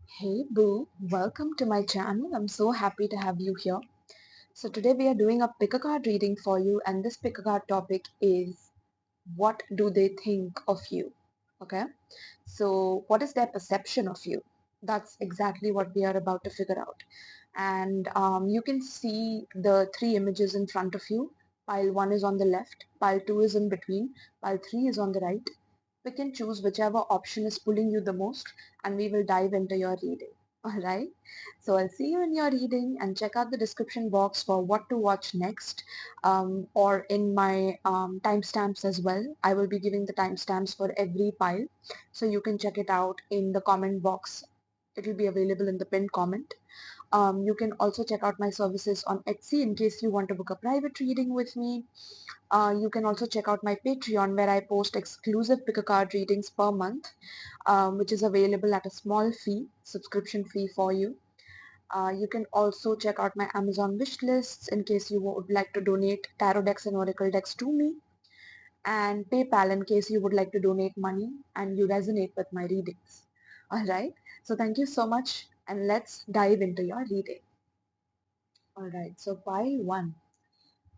Hey Boo, welcome to my channel. I'm so happy to have you here. So today we are doing a pick a card reading for you, and this pick a card topic is what do they think of you? Okay, so what is their perception of you? That's exactly what we are about to figure out. And you can see the three images in front of you. Pile 1 is on the left, pile 2 is in between, pile 3 is on the right. Pick and choose whichever option is pulling you the most, and we will dive into your reading. Alright, so I'll see you in your reading, and check out the description box for what to watch next, or in my timestamps as well. I will be giving the timestamps for every pile, so you can check it out in the comment box. It will be available in the pinned comment. You can also check out my services on Etsy in case you want to book a private reading with me. You can also check out my Patreon, where I post exclusive pick a card readings per month, which is available at a small fee, subscription fee for you. You can also check out my Amazon wish lists in case you would like to donate tarot decks and oracle decks to me, and PayPal in case you would like to donate money and you resonate with my readings. Alright, so thank you so much, and let's dive into your reading. Alright, so pile 1.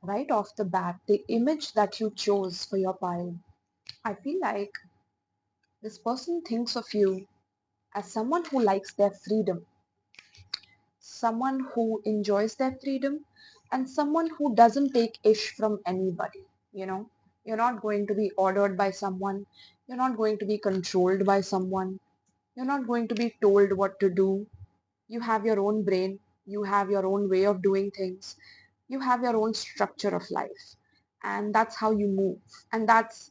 Right off the bat, the image that you chose for your pile, I feel like this person thinks of you as someone who likes their freedom, someone who enjoys their freedom, and someone who doesn't take ish from anybody. You know, you're not going to be ordered by someone, you're not going to be controlled by someone, you're not going to be told what to do. You have your own brain, you have your own way of doing things, you have your own structure of life, and that's how you move, and that's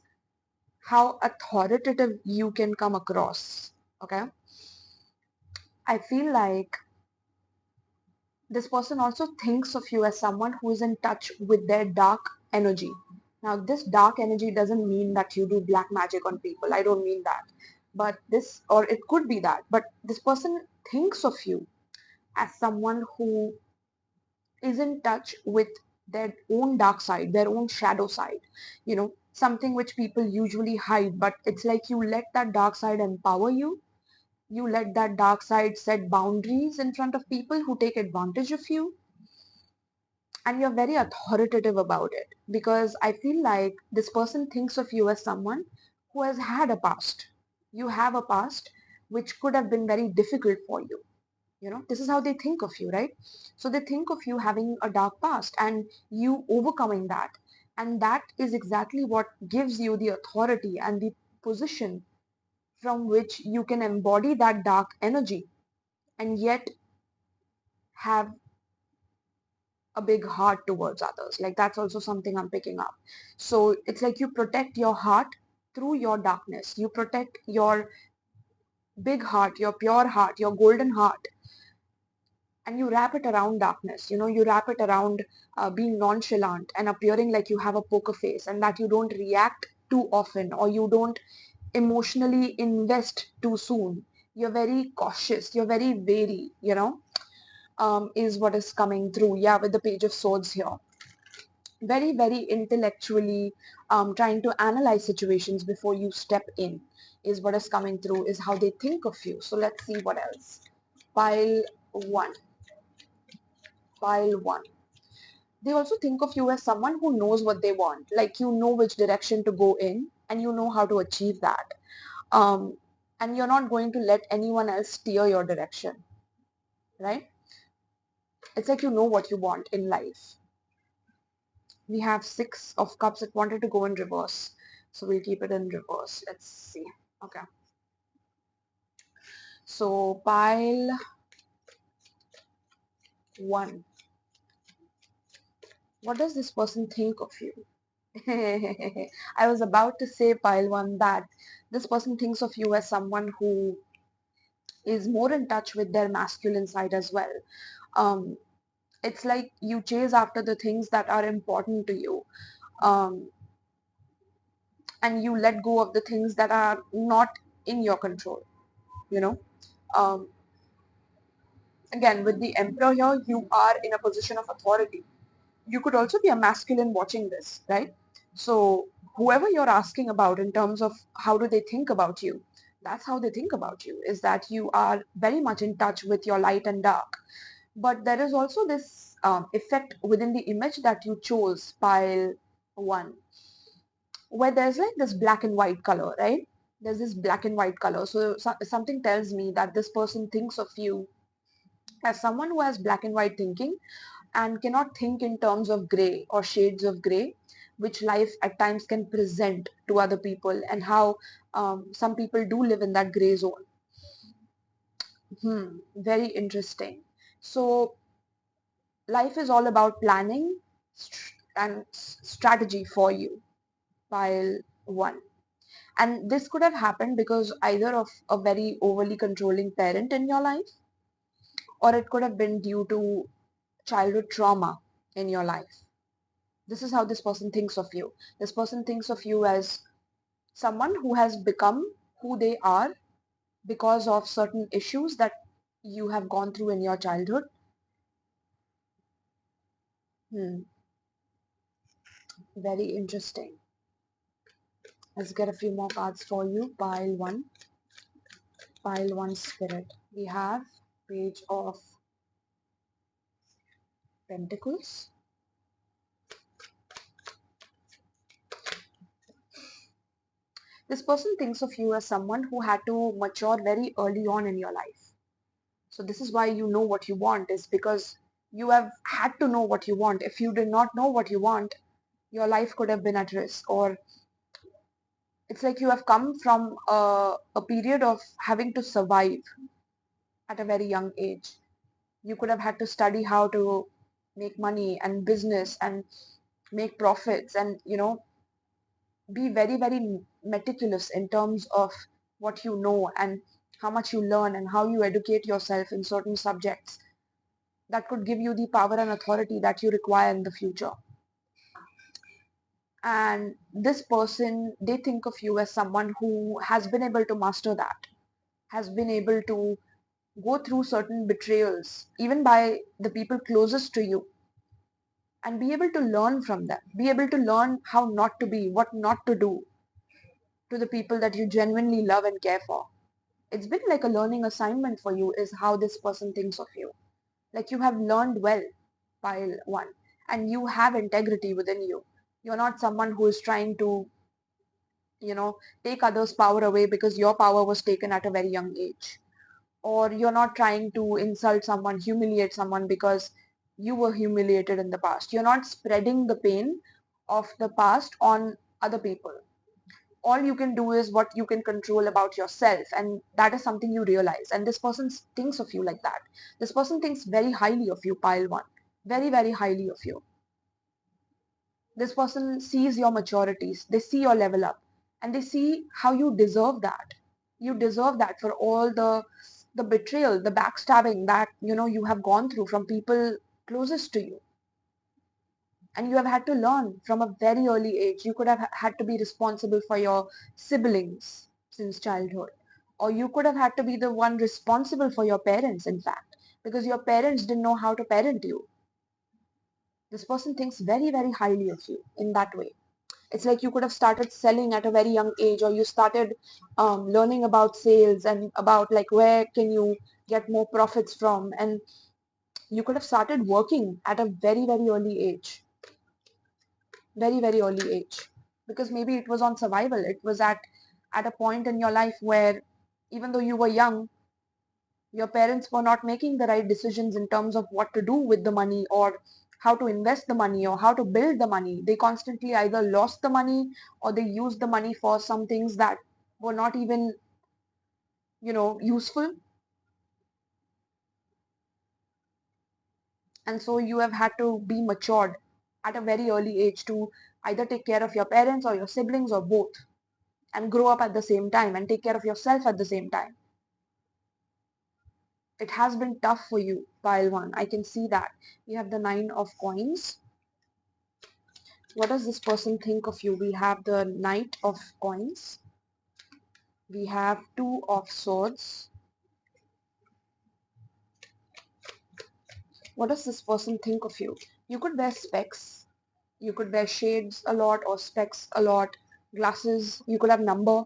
how authoritative you can come across. Okay, I feel like this person also thinks of you as someone who is in touch with their dark energy. Now, this dark energy doesn't mean that you do black magic on people. I don't mean that. But this, or it could be that, but this person thinks of you as someone who is in touch with their own dark side, their own shadow side, something which people usually hide, but it's like you let that dark side empower you. You let that dark side set boundaries in front of people who take advantage of you, and you're very authoritative about it, because I feel like this person thinks of you as someone who has had a past. You have a past which could have been very difficult for you. This is how they think of you, right? So they think of you having a dark past and you overcoming that, and that is exactly what gives you the authority and the position from which you can embody that dark energy and yet have a big heart towards others. Like, that's also something I'm picking up. So it's like you protect your heart through your darkness. You protect your big heart, your pure heart, your golden heart, and you wrap it around darkness. You wrap it around being nonchalant and appearing like you have a poker face, and that you don't react too often, or you don't emotionally invest too soon. You're very cautious, you're very wary, is what is coming through. Yeah, with the Page of Swords here. Very, very intellectually trying to analyze situations before you step in is what is coming through, is how they think of you. So let's see what else. Pile 1. Pile 1. They also think of you as someone who knows what they want. Like, you know which direction to go in and you know how to achieve that. Um, and you're not going to let anyone else steer your direction, right? It's like you know what you want in life. We have 6 of Cups. It wanted to go in reverse, so we'll keep it in reverse. Let's see. Okay, so pile 1. What does this person think of you? I was about to say, pile 1, that this person thinks of you as someone who is more in touch with their masculine side as well. um, it's like you chase after the things that are important to you, um, and you let go of the things that are not in your control, you know um, again, with the Emperor here, you are in a position of authority. You could also be a masculine watching this, right? So whoever you're asking about in terms of how do they think about you, That's how they think about you, is that you are very much in touch with your light and dark. But there is also this effect within the image that you chose, pile one, where there's like this black and white color, right? There's this black and white color. So something tells me that this person thinks of you as someone who has black and white thinking and cannot think in terms of gray or shades of gray, which life at times can present to other people, and how some people do live in that gray zone. Very interesting. So life is all about planning and strategy for you, pile one. And this could have happened because either of a very overly controlling parent in your life, or it could have been due to childhood trauma in your life. This is how this person thinks of you. This person thinks of you as someone who has become who they are because of certain issues that you have gone through in your childhood. Very interesting. Let's get a few more cards for you. Pile one spirit. We have Page of Pentacles. This person thinks of you as someone who had to mature very early on in your life. So this is why you know what you want, is because you have had to know what you want. If you did not know what you want, your life could have been at risk. Or it's like you have come from a period of having to survive at a very young age. You could have had to study how to make money and business and make profits, and be very, very meticulous in terms of what you know and how much you learn and how you educate yourself in certain subjects that could give you the power and authority that you require in the future. And this person, they think of you as someone who has been able to master that, has been able to go through certain betrayals, even by the people closest to you, and be able to learn from them, be able to learn how not to be, what not to do to the people that you genuinely love and care for. It's been like a learning assignment for you, is how this person thinks of you. Like you have learned well, pile one, and you have integrity within you. You're not someone who is trying to, take others' power away because your power was taken at a very young age. Or you're not trying to insult someone, humiliate someone because you were humiliated in the past. You're not spreading the pain of the past on other people. All you can do is what you can control about yourself, and that is something you realize. And this person thinks of you like that. This person thinks very highly of you, pile one. Very, very highly of you. This person sees your maturities, they see your level up, and they see how you deserve that. You deserve that for all the betrayal, the backstabbing that you have gone through from people closest to you. And you have had to learn from a very early age. You could have had to be responsible for your siblings since childhood, or you could have had to be the one responsible for your parents, in fact, because your parents didn't know how to parent you. This person thinks very, very highly of you in that way. It's like you could have started selling at a very young age, or you started learning about sales and about like where can you get more profits from, and you could have started working at a very, very early age. Very, very early age, because maybe it was on survival. It was at a point in your life where, even though you were young, your parents were not making the right decisions in terms of what to do with the money, or how to invest the money, or how to build the money. They constantly either lost the money, or they used the money for some things that were not even useful. And so you have had to be matured at a very early age to either take care of your parents or your siblings or both, and grow up at the same time and take care of yourself at the same time. It has been tough for you, pile one. I can see that. You have the 9 of coins. What does this person think of you? We have the Knight of Coins. We have 2 of Swords. What does this person think of you? You could wear specs. You could wear shades a lot, or specs a lot. Glasses. You could have number.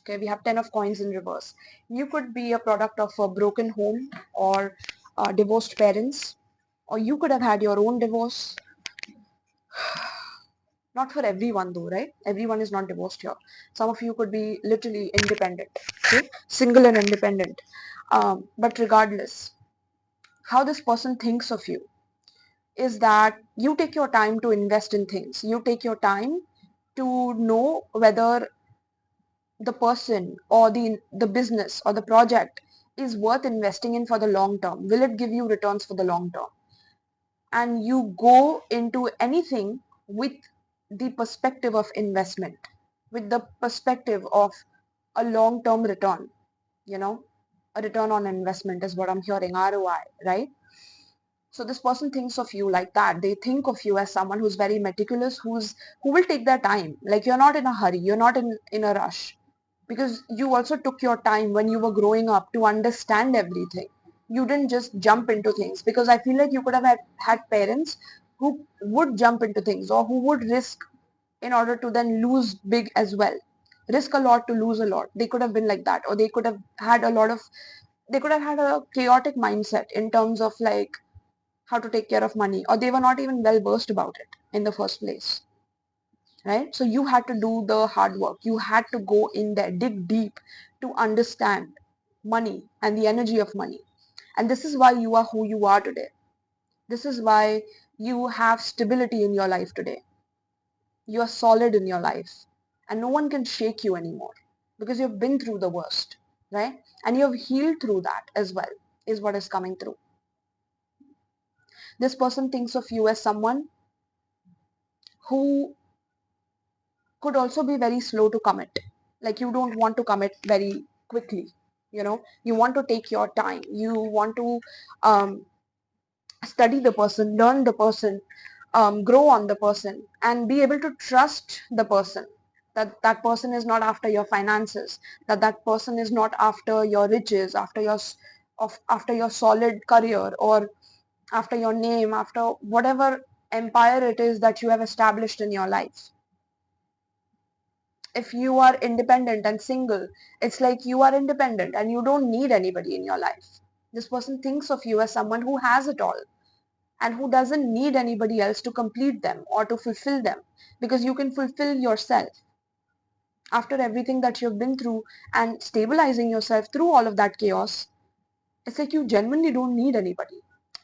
Okay, we have 10 of coins in reverse. You could be a product of a broken home or divorced parents, or you could have had your own divorce. Not for everyone though, right? Everyone is not divorced here. Some of you could be literally independent, okay? Single and independent. But regardless, how this person thinks of you is that you take your time to invest in things. You take your time to know whether the person or the business or the project is worth investing in for the long term. Will it give you returns for the long term? And you go into anything with the perspective of investment, with the perspective of a long term return, you know, a return on investment is what I'm hearing, ROI, right? So this person thinks of you like that. They think of you as someone who's very meticulous, who will take their time. Like you're not in a hurry, you're not in a rush. Because you also took your time when you were growing up to understand everything. You didn't just jump into things, because I feel like you could have had parents who would jump into things or who would risk in order to then lose big as well. Risk a lot to lose a lot. They could have been like that, or they could have had a chaotic mindset in terms of like how to take care of money, or they were not even well versed about it in the first place, right? So you had to do the hard work. You had to go in there, dig deep to understand money and the energy of money. And this is why you are who you are today. This is why you have stability in your life today. You are solid in your life, and no one can shake you anymore, because you've been through the worst, right? And you've healed through that as well, is what is coming through. This person thinks of you as someone who could also be very slow to commit. Like you don't want to commit very quickly. You want to take your time. You want to um, study the person, learn the person, grow on the person, and be able to trust the person. That person is not after your finances. That person is not after your riches, after your solid career, or after your name, after whatever empire it is that you have established in your life. If you are independent and single, it's like you are independent and you don't need anybody in your life. This person thinks of you as someone who has it all and who doesn't need anybody else to complete them or to fulfill them, because you can fulfill yourself after everything that you've been through and stabilizing yourself through all of that chaos. It's like you genuinely don't need anybody.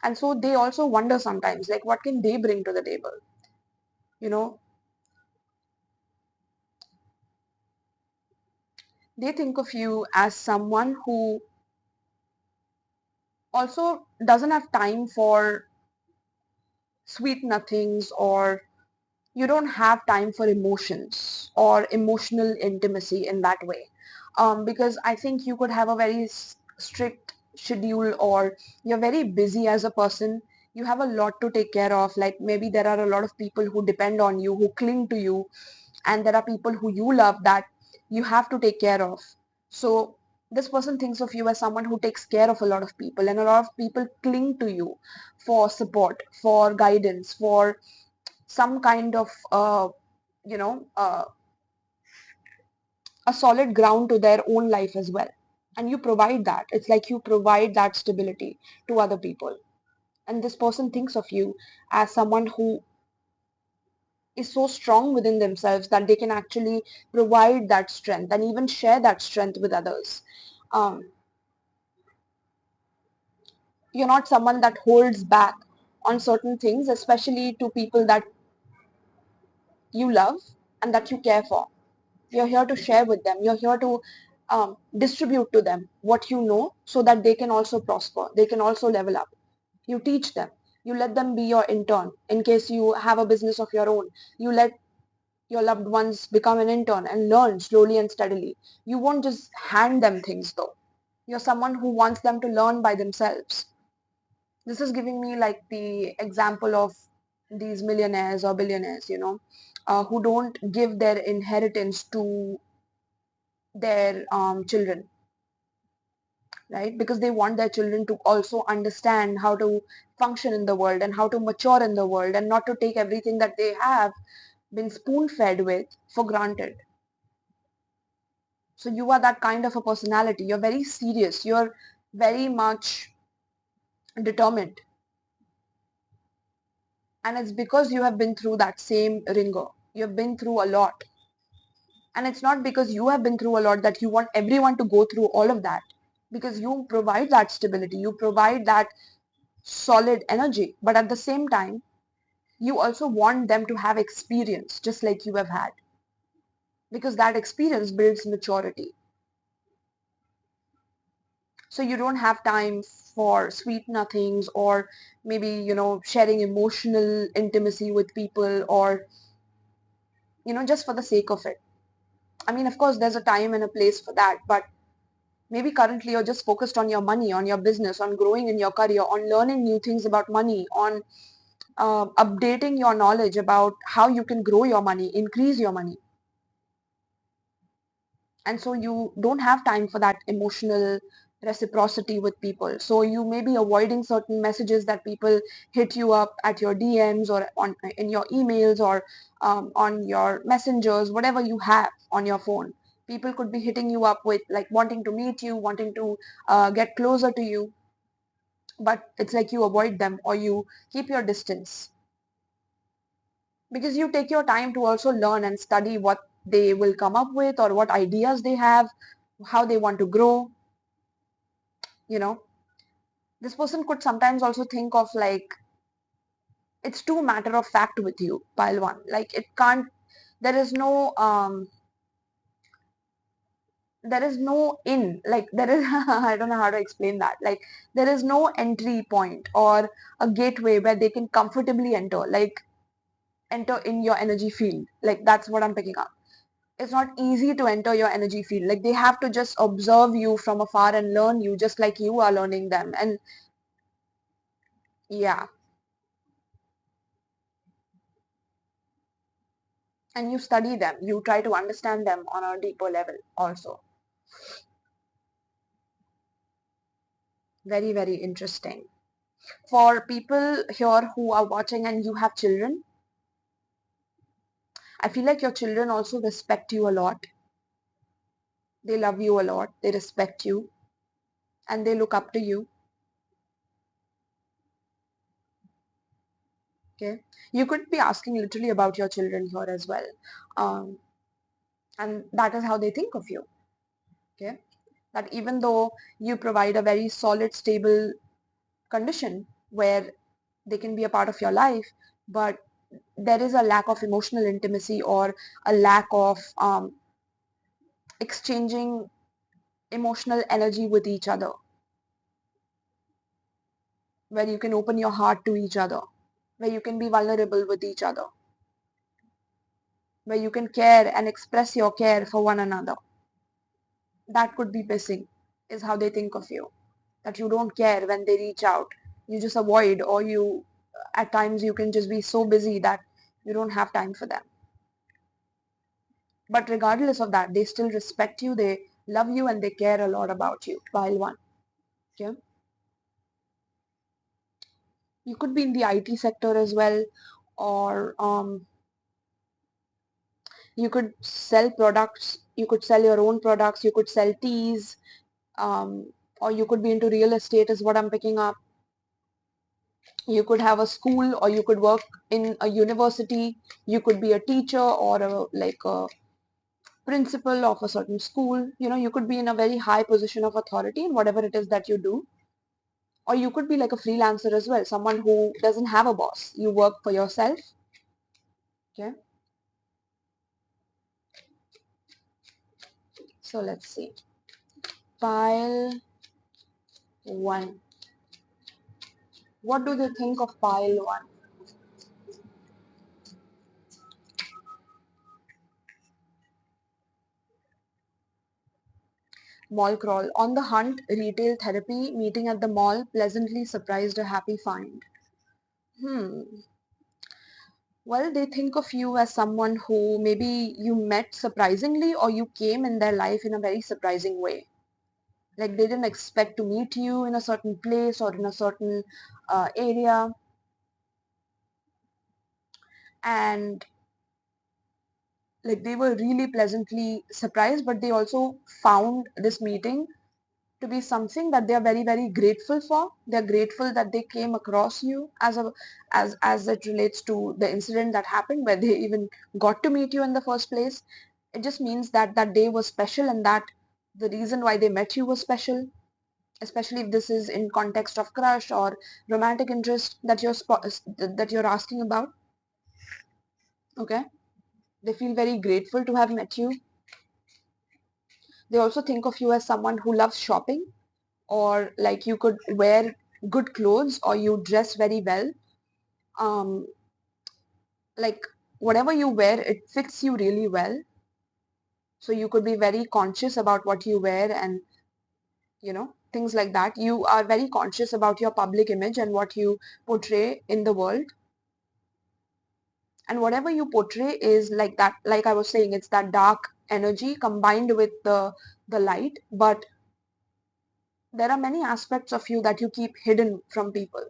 And so they also wonder sometimes, like, what can they bring to the table? You know, they think of you as someone who also doesn't have time for sweet nothings, or you don't have time for emotions or emotional intimacy in that way. Because I think you could have a very strict schedule, or you're very busy as a person. You have a lot to take care of. Like maybe there are a lot of people who depend on you, who cling to you, and there are people who you love that you have to take care of. So this person thinks of you as someone who takes care of a lot of people, and a lot of people cling to you for support, for guidance, for some kind of you know uh, a solid ground to their own life as well. And you provide that. It's like you provide that stability to other people. And this person thinks of you as someone who is so strong within themselves that they can actually provide that strength and even share that strength with others. um, you're not someone that holds back on certain things, especially to people that you love and that you care for. You're here to share with them. You're here to distribute to them what you know, so that they can also prosper. They can also level up. You teach them. You let them be your intern in case you have a business of your own. You let your loved ones become an intern and learn slowly and steadily. You won't just hand them things though. You're someone who wants them to learn by themselves. This is giving me like the example of these millionaires or billionaires, who don't give their inheritance to their children, right? Because they want their children to also understand how to function in the world and how to mature in the world, and not to take everything that they have been spoon fed with for granted. So you are that kind of a personality. You're very serious. You're very much determined. And it's because you have been through that same ringer. You've been through a lot. And it's not because you have been through a lot that you want everyone to go through all of that. Because you provide that stability. You provide that solid energy. But at the same time, you also want them to have experience just like you have had. Because that experience builds maturity. So you don't have time for sweet nothings, or maybe, sharing emotional intimacy with people, or, just for the sake of it. I mean, of course, there's a time and a place for that, but maybe currently you're just focused on your money, on your business, on growing in your career, on learning new things about money, on updating your knowledge about how you can grow your money, increase your money. And so you don't have time for that emotional reciprocity with people. So you may be avoiding certain messages that people hit you up at your DMs, or on in your emails, or on your messengers, whatever you have on your phone. People could be hitting you up with like wanting to meet you, wanting to get closer to you, but it's like you avoid them or you keep your distance, because you take your time to also learn and study what they will come up with, or what ideas they have, how they want to grow. you know this person could sometimes also think of like it's too matter of fact with you, pile one. Like it can't, there is no in, like there is I don't know how to explain that. Like there is no entry point or a gateway where they can comfortably enter in your energy field. Like that's what I'm picking up. It's not easy to enter your energy field. Like they have to just observe you from afar and learn you just like you are learning them. And yeah, and you study them, you try to understand them on a deeper level also. Very, very interesting. For people here who are watching and you have children, I feel like your children also respect you a lot. They love you a lot, they respect you, and they look up to you. Okay, you could be asking literally about your children here as well, um, and that is how they think of you. Okay, that even though you provide a very solid, stable condition where they can be a part of your life, but there is a lack of emotional intimacy, or a lack of exchanging emotional energy with each other, where you can open your heart to each other, where you can be vulnerable with each other, where you can care and express your care for one another. That could be missing, is how they think of you. That you don't care when they reach out. You just avoid, or you, at times, you can just be so busy that you don't have time for them. But regardless of that, they still respect you, they love you, and they care a lot about you. While one. Okay. You could be in the IT sector as well, or you could sell products, you could sell your own products, you could sell teas, or you could be into real estate is what I'm picking up. You could have a school, or you could work in a university. You could be a teacher, or a principal of a certain school. You could be in a very high position of authority in whatever it is that you do. Or you could be like a freelancer as well, someone who doesn't have a boss. You work for yourself. Okay. So let's see. Pile one. What do they think of pile one? Mall crawl. On the hunt, retail therapy, meeting at the mall, pleasantly surprised, a happy find. Hmm. Well, they think of you as someone who maybe you met surprisingly, or you came in their life in a very surprising way. Like they didn't expect to meet you in a certain place or in a certain area. And like they were really pleasantly surprised, but they also found this meeting to be something that they are very, very grateful for. They're grateful that they came across you as it relates to the incident that happened where they even got to meet you in the first place. It just means that that day was special and that the reason why they met you was special, especially if this is in context of crush or romantic interest that you're asking about. Okay, they feel very grateful to have met you. They also think of you as someone who loves shopping, or like you could wear good clothes or you dress very well. um like whatever you wear, it fits you really well, so you could be very conscious about what you wear, and things like that. You are very conscious about your public image and what you portray in the world, and whatever you portray is like that. Like I was saying, it's that dark energy combined with the light, but there are many aspects of you that you keep hidden from people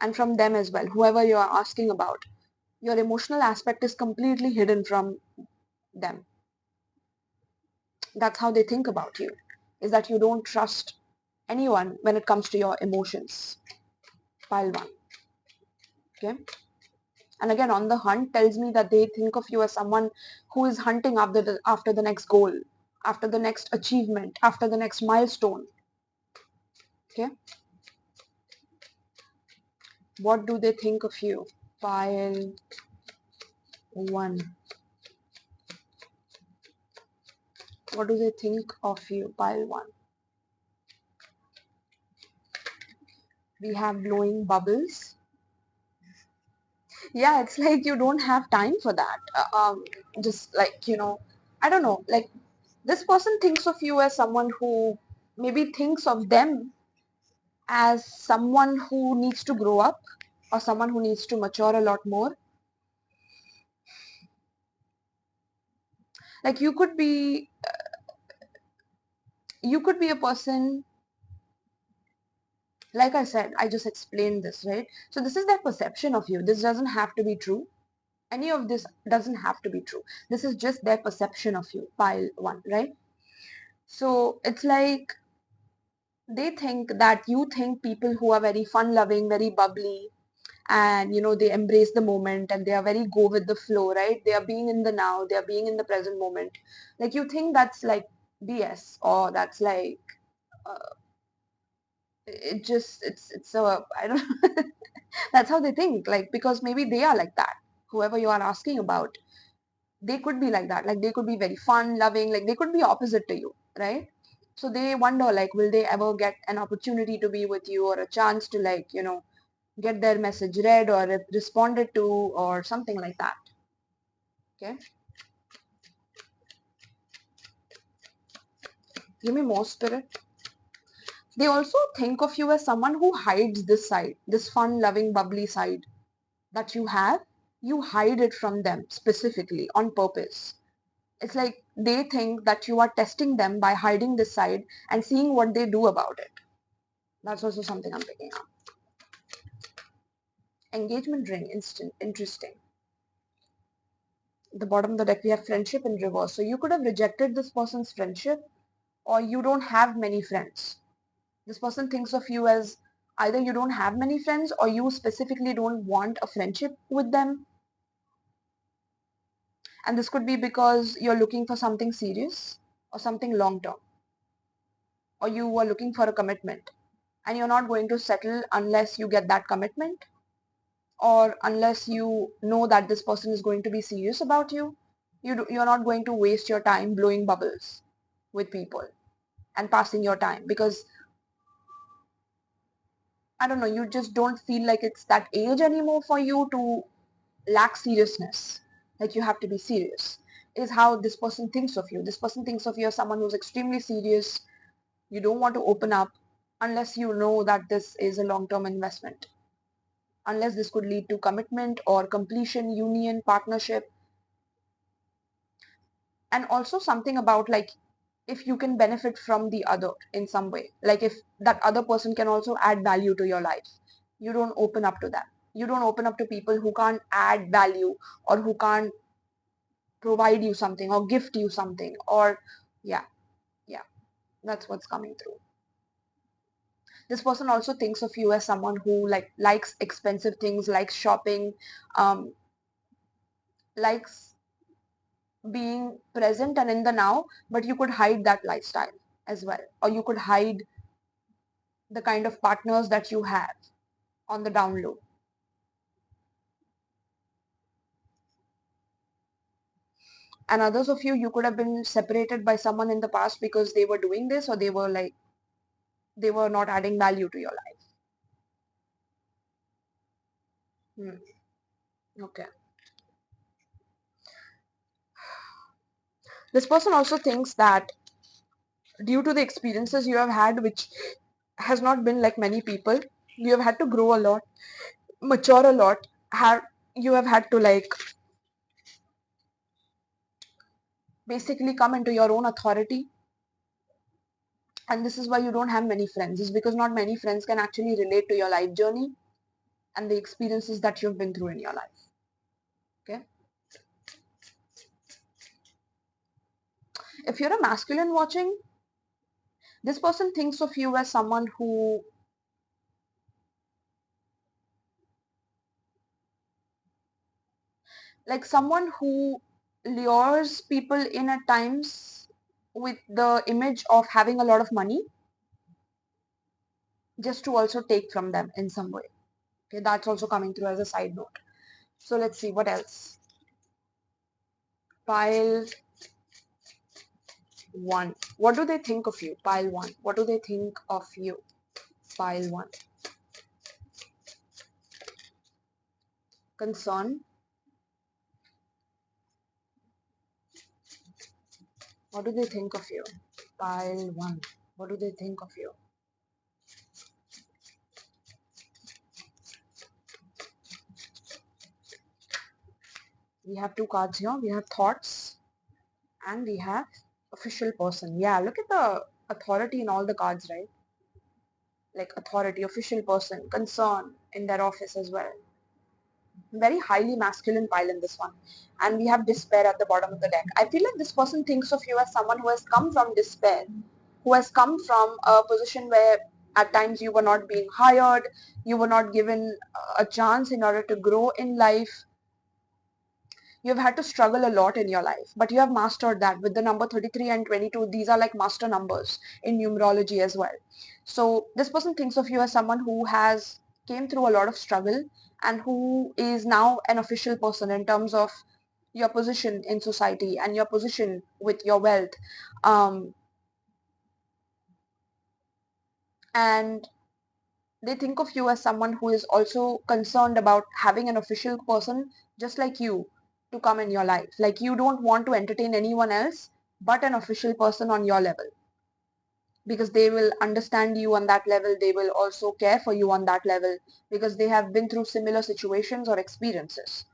and from them as well, whoever you are asking about. Your emotional aspect is completely hidden from them. That's how they think about you, is that you don't trust anyone when it comes to your emotions. Pile one. Okay. And again, on the hunt tells me that they think of you as someone who is hunting after the next goal, after the next achievement, after the next milestone. Okay. What do they think of you? Pile one. What do they think of you? Pile one. We have blowing bubbles. Yeah, it's like you don't have time for that. Just like, I don't know, like this person thinks of you as someone who maybe thinks of them as someone who needs to grow up or someone who needs to mature a lot more. Like you could be a person, like I said, I just explained this, right? So this is their perception of you. This doesn't have to be true. Any of this doesn't have to be true. This is just their perception of you. Pile one, right? So it's like they think that you think people who are very fun loving, very bubbly, and they embrace the moment and they are very go with the flow, right? They are being in the now, they are being in the present moment. Like you think that's like BS, or that's like uh, it's a I don't that's how they think, like, because maybe they are like that. Whoever you are asking about, they could be like that. Like they could be very fun loving, like they could be opposite to you, right? So they wonder, like, will they ever get an opportunity to be with you, or a chance to, like, get their message read or responded to, or something like that. Okay, give me more, spirit. They also think of you as someone who hides this side, this fun loving bubbly side that you have. You hide it from them specifically on purpose. It's like they think that you are testing them by hiding this side and seeing what they do about it. That's also something I'm picking up. Engagement ring, instant, interesting. The bottom of the deck we have friendship in reverse. So you could have rejected this person's friendship, or you don't have many friends. This person thinks of you as either you don't have many friends or you specifically don't want a friendship with them. And this could be because you're looking for something serious or something long term, or you are looking for a commitment and you're not going to settle unless you get that commitment, or unless you know that this person is going to be serious about you. You're not going to waste your time blowing bubbles with people and passing your time, because I don't know, you just don't feel like it's that age anymore for you to lack seriousness. Like you have to be serious, is how this person thinks of you. This person thinks of you as someone who's extremely serious. You don't want to open up unless you know that this is a long-term investment, unless this could lead to commitment or completion, union, partnership. And also something about, like, if you can benefit from the other in some way, like if that other person can also add value to your life, you don't open up to them. You don't open up to people who can't add value, or who can't provide you something or gift you something, or yeah, yeah, that's what's coming through. This person also thinks of you as someone who likes expensive things, likes shopping, um, likes being present and in the now, but you could hide that lifestyle as well, or you could hide the kind of partners that you have on the down low. And others of you could have been separated by someone in the past because they were doing this, or they were not adding value to your life. Okay. This person also thinks that due to the experiences you have had, which has not been like many people, you have had to grow a lot, mature a lot, you have had to basically come into your own authority. And this is why you don't have many friends. It's because not many friends can actually relate to your life journey and the experiences that you've been through in your life. Okay. If you're a masculine watching, this person thinks of you as someone who someone who lures people in at times with the image of having a lot of money, just to also take from them in some way. Okay, that's also coming through as a side note. So let's see what else. Pile one. What do they think of you? Pile one. What do they think of you? Pile one. Concern. What do they think of you? Pile one. What do they think of you? We have two cards here. We have thoughts and we have official person. Yeah, look at the authority in all the cards, right? Like authority, official person, concern in their office as well. Very highly masculine pile in this one. And we have despair at the bottom of the deck. I feel like this person thinks of you as someone who has come from despair, who has come from a position where at times you were not being hired, you were not given a chance in order to grow in life. You've had to struggle a lot in your life, but you have mastered that with the number 33 and 22. These are like master numbers in numerology as well. So this person thinks of you as someone who has came through a lot of struggle and who is now an official person in terms of your position in society and your position with your wealth. Um, and they think of you as someone who is also concerned about having an official person just like you to come in your life. Like you don't want to entertain anyone else but an official person on your level, because they will understand you on that level. They will also care for you on that level because they have been through similar situations or experiences.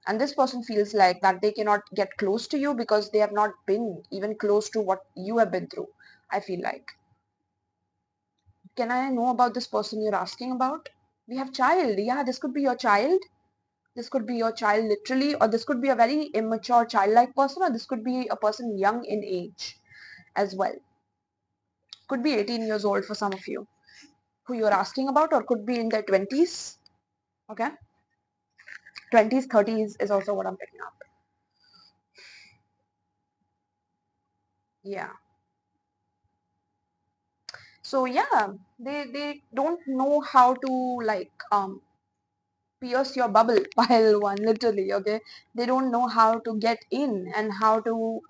And this person feels like that they cannot get close to you because they have not been even close to what you have been through, I feel like. Can I know about this person you're asking about? We have child. Yeah, this could be your child. This could be your child literally, or this could be a very immature childlike person, or this could be a person young in age as well. Could be 18 years old for some of you who you're asking about, or could be in their 20s. Okay. 20s, 30s is also what I'm picking up. Yeah. So yeah, they don't know how to pierce your bubble pile one, literally. Okay, they don't know how to get in and how to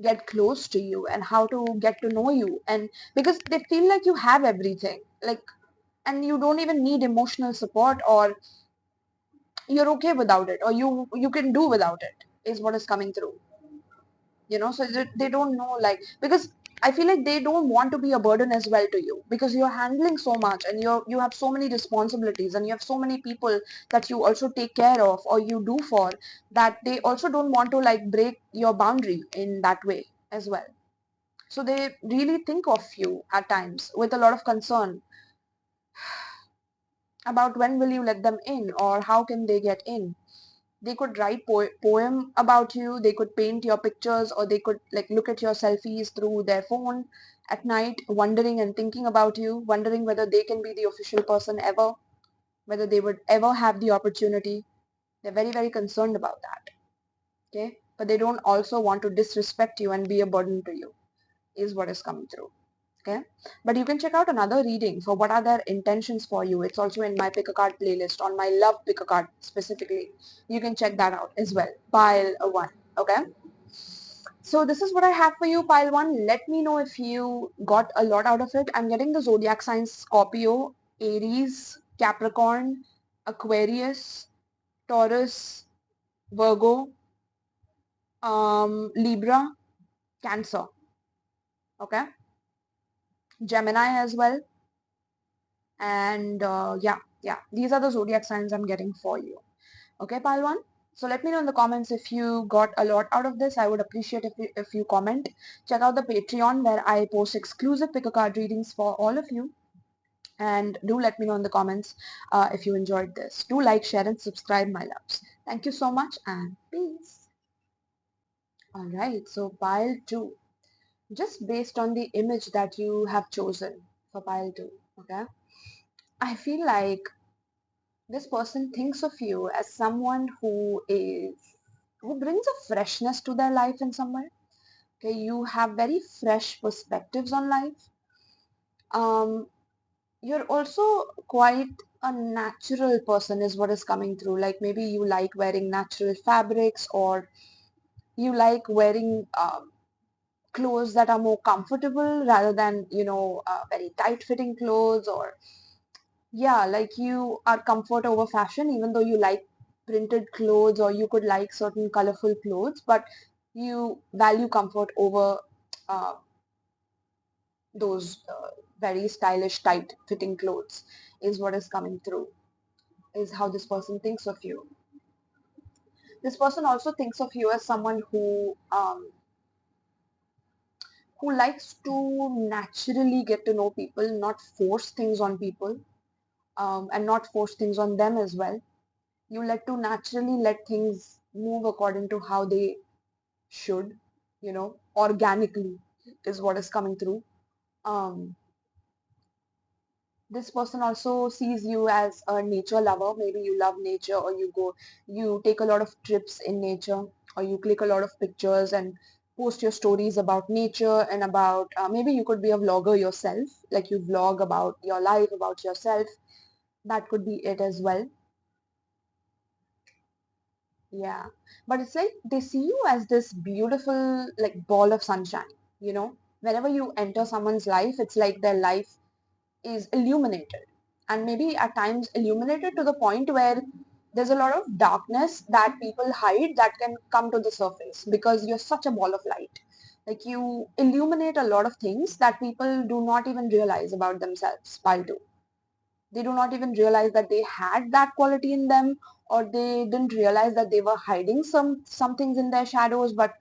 get close to you and how to get to know you, and because they feel like you have everything, and you don't even need emotional support, or you're okay without it, or you can do without it, is what is coming through. So they don't know, because I feel like they don't want to be a burden as well to you, because you're handling so much and you have so many responsibilities and you have so many people that you also take care of or you do for, that they also don't want to break your boundary in that way as well. So they really think of you at times with a lot of concern about when will you let them in or how can they get in. They could write poem about you, they could paint your pictures, or they could like look at your selfies through their phone at night, wondering and thinking about you, wondering whether they can be the official person ever, whether they would ever have the opportunity. They're very, very concerned about that. Okay? But they don't also want to disrespect you and be a burden to you, is what is coming through. Okay, but you can check out another reading for what are their intentions for you. It's also in my pick a card playlist on my love pick a card specifically. You can check that out as well. Pile 1. Okay, so this is what I have for you, pile 1. Let me know if you got a lot out of it. I'm getting the zodiac signs: Scorpio, Aries, Capricorn, Aquarius, Taurus, Virgo, Libra, Cancer. Okay, Gemini as well. And yeah, these are the zodiac signs I'm getting for you. Okay, pile 1. So let me know in the comments if you got a lot out of this. I would appreciate if you comment. Check out the Patreon where I post exclusive pick a card readings for all of you. And do let me know in the comments if you enjoyed this. Do like, share, and subscribe, my loves. Thank you so much and peace. Alright, so pile 2. Just based on the image that you have chosen for pile 2. Okay, I feel like this person thinks of you as someone who brings a freshness to their life in some way. Okay, you have very fresh perspectives on life. You're also quite a natural person is what is coming through. Like maybe you like wearing natural fabrics, or you like wearing clothes that are more comfortable rather than very tight fitting clothes. Or yeah, like you are comfort over fashion, even though you like printed clothes, or you could like certain colorful clothes, but you value comfort over uh, those very stylish, tight fitting clothes, is what is coming through, is how this person thinks of you. This person also thinks of you as someone who likes to naturally get to know people, not force things on people, and not force things on them as well. You let to naturally let things move according to how they should, organically, is what is coming through. This person also sees you as a nature lover. Maybe you love nature, or you take a lot of trips in nature, or you click a lot of pictures and post your stories about nature, and about maybe you could be a vlogger yourself, like you vlog about your life, about yourself. That could be it as well. Yeah, but it's like they see you as this beautiful like ball of sunshine, Whenever you enter someone's life, it's like their life is illuminated, and maybe at times illuminated to the point where there's a lot of darkness that people hide that can come to the surface because you're such a ball of light. Like you illuminate a lot of things that people do not even realize about themselves. Pile 2. They do not even realize that they had that quality in them, or they didn't realize that they were hiding some things in their shadows. But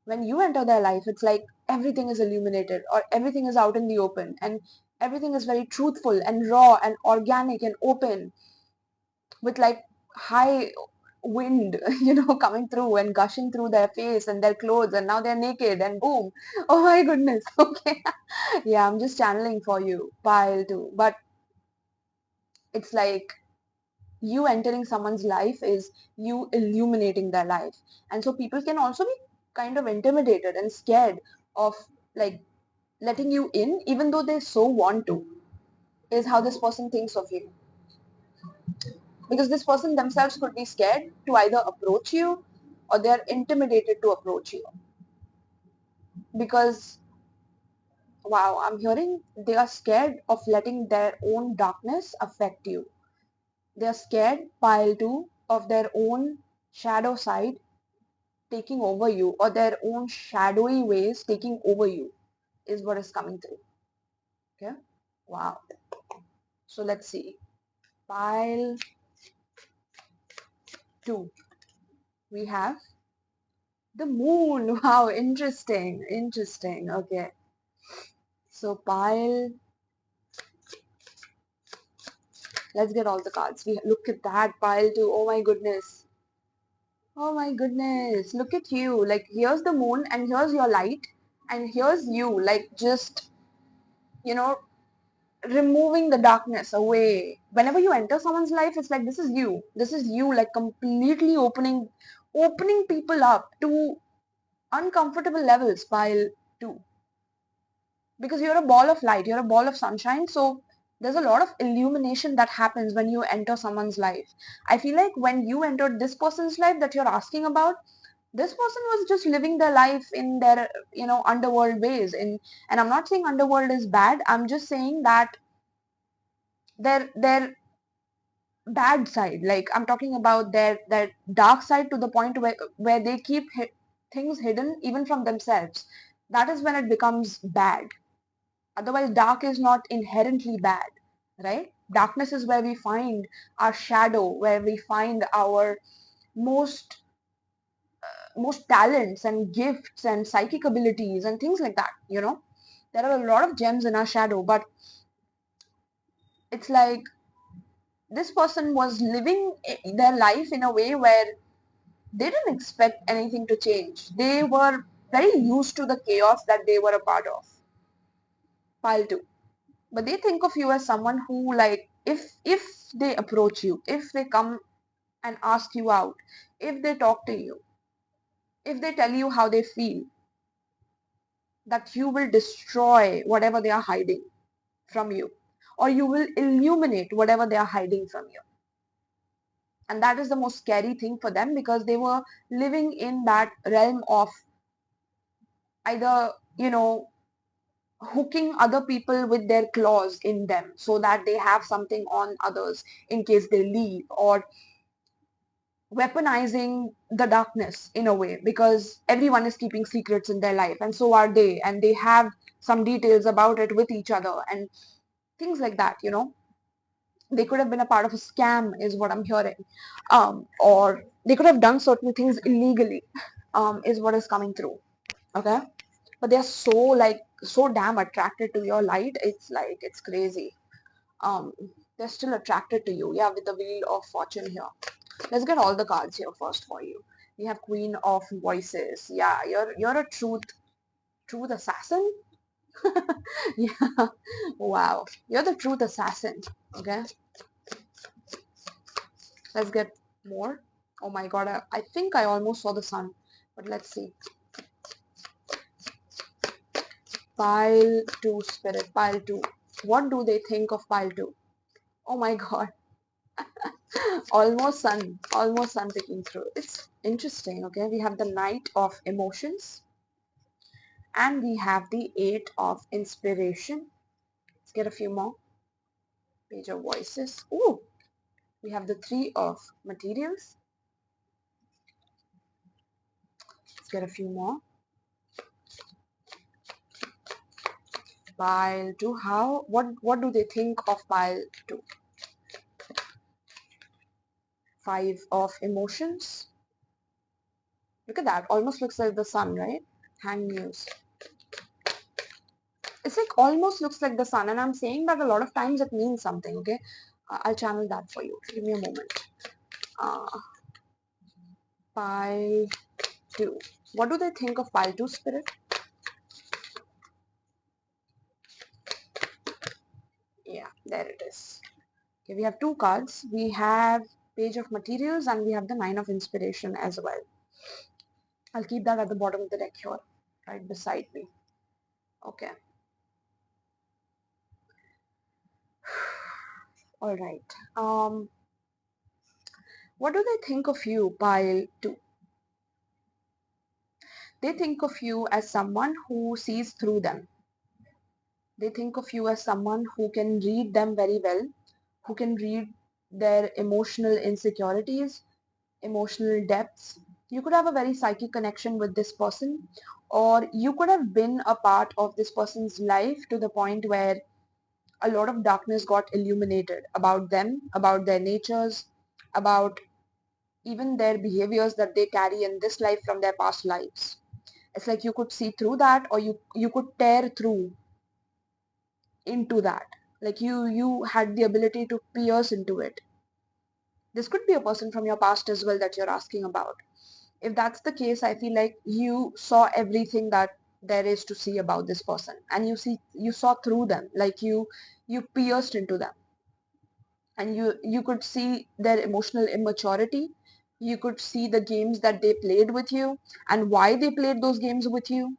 when you enter their life, it's like everything is illuminated, or everything is out in the open, and everything is very truthful and raw and organic and open, with like high wind coming through and gushing through their face and their clothes, and now they're naked and boom. Oh my goodness. Okay. Yeah, I'm just channeling for you, pile 2. But it's like you entering someone's life is you illuminating their life. And so people can also be kind of intimidated and scared of like letting you in, even though they so want to, is how this person thinks of you. Because this person themselves could be scared to either approach you, or they're intimidated to approach you. Because, wow, I'm hearing they are scared of letting their own darkness affect you. They're scared, pile 2, of their own shadow side taking over you, or their own shadowy ways taking over you, is what is coming through. Okay, wow. So let's see, pile 2, we have the moon. Wow, interesting. Okay, so let's get all the cards. We look at that, pile 2. Oh my goodness, Oh my goodness, look at you. Like, here's the moon and here's your light, and here's you, like, just, you know, removing the darkness away. Whenever you enter someone's life, it's like, this is you. This is you, like, completely opening people up to uncomfortable levels while too. Because you're a ball of light, you're a ball of sunshine. So there's a lot of illumination that happens when you enter someone's life. I feel like when you entered this person's life that you're asking about, this person was just living their life in their, underworld ways. And I'm not saying underworld is bad. I'm just saying that their bad side. Like, I'm talking about their dark side, to the point where they keep things hidden even from themselves. That is when it becomes bad. Otherwise, dark is not inherently bad, right? Darkness is where we find our shadow, where we find our most most talents and gifts and psychic abilities and things like that. There are a lot of gems in our shadow, but it's like this person was living their life in a way where they didn't expect anything to change. They were very used to the chaos that they were a part of. Pile two. But they think of you as someone who, like, if they approach you, if they come and ask you out, if they talk to you, if they tell you how they feel, that you will destroy whatever they are hiding from you, or you will illuminate whatever they are hiding from you. And that is the most scary thing for them, because they were living in that realm of either, hooking other people with their claws in them so that they have something on others in case they leave, or weaponizing the darkness in a way, because everyone is keeping secrets in their life and so are they, and they have some details about it with each other and things like that. They could have been a part of a scam, is what I'm hearing. Or they could have done certain things illegally, is what is coming through. Okay. But they're so damn attracted to your light. It's like, it's crazy. um they're still attracted to you. Yeah, with the wheel of fortune here. Let's get all the cards here first for you. We have Queen of Voices. Yeah, you're a truth assassin. Yeah. Wow, you're the truth assassin. Okay, let's get more. Oh my god, I think I almost saw the sun, but let's see. Pile 2, spirit. Pile 2, what do they think of pile 2? Oh my god. Almost sun picking through. It's interesting. Okay, we have the Knight of Emotions, and we have the Eight of Inspiration. Let's get a few more. Page of Voices. Ooh, we have the Three of Materials. Let's get a few more. Pile 2. What do they think of pile 2? Five of Emotions. Look at that. Almost looks like the sun, right? Hang News. It's like almost looks like the sun, and I'm saying that a lot of times it means something. Okay, I'll channel that for you. Give me a moment. Uh, pile 2. What do they think of pile 2, spirit? Yeah, there it is. Okay, we have two cards. We have Page of Materials and we have the Nine of Inspiration as well. I'll keep that at the bottom of the deck here, right beside me. Okay. All right. What do they think of you, pile 2? They think of you as someone who sees through them. They think of you as someone who can read them very well, who can read their emotional insecurities, emotional depths. You could have a very psychic connection with this person, or you could have been a part of this person's life to the point where a lot of darkness got illuminated about them, about their natures, about even their behaviors that they carry in this life from their past lives. It's like you could see through that, or you could tear through into that. Like you had the ability to pierce into it. This could be a person from your past as well that you're asking about. If that's the case, I feel like you saw everything that there is to see about this person, and you saw through them, like you pierced into them, and you could see their emotional immaturity. You could see the games that they played with you and why they played those games with you.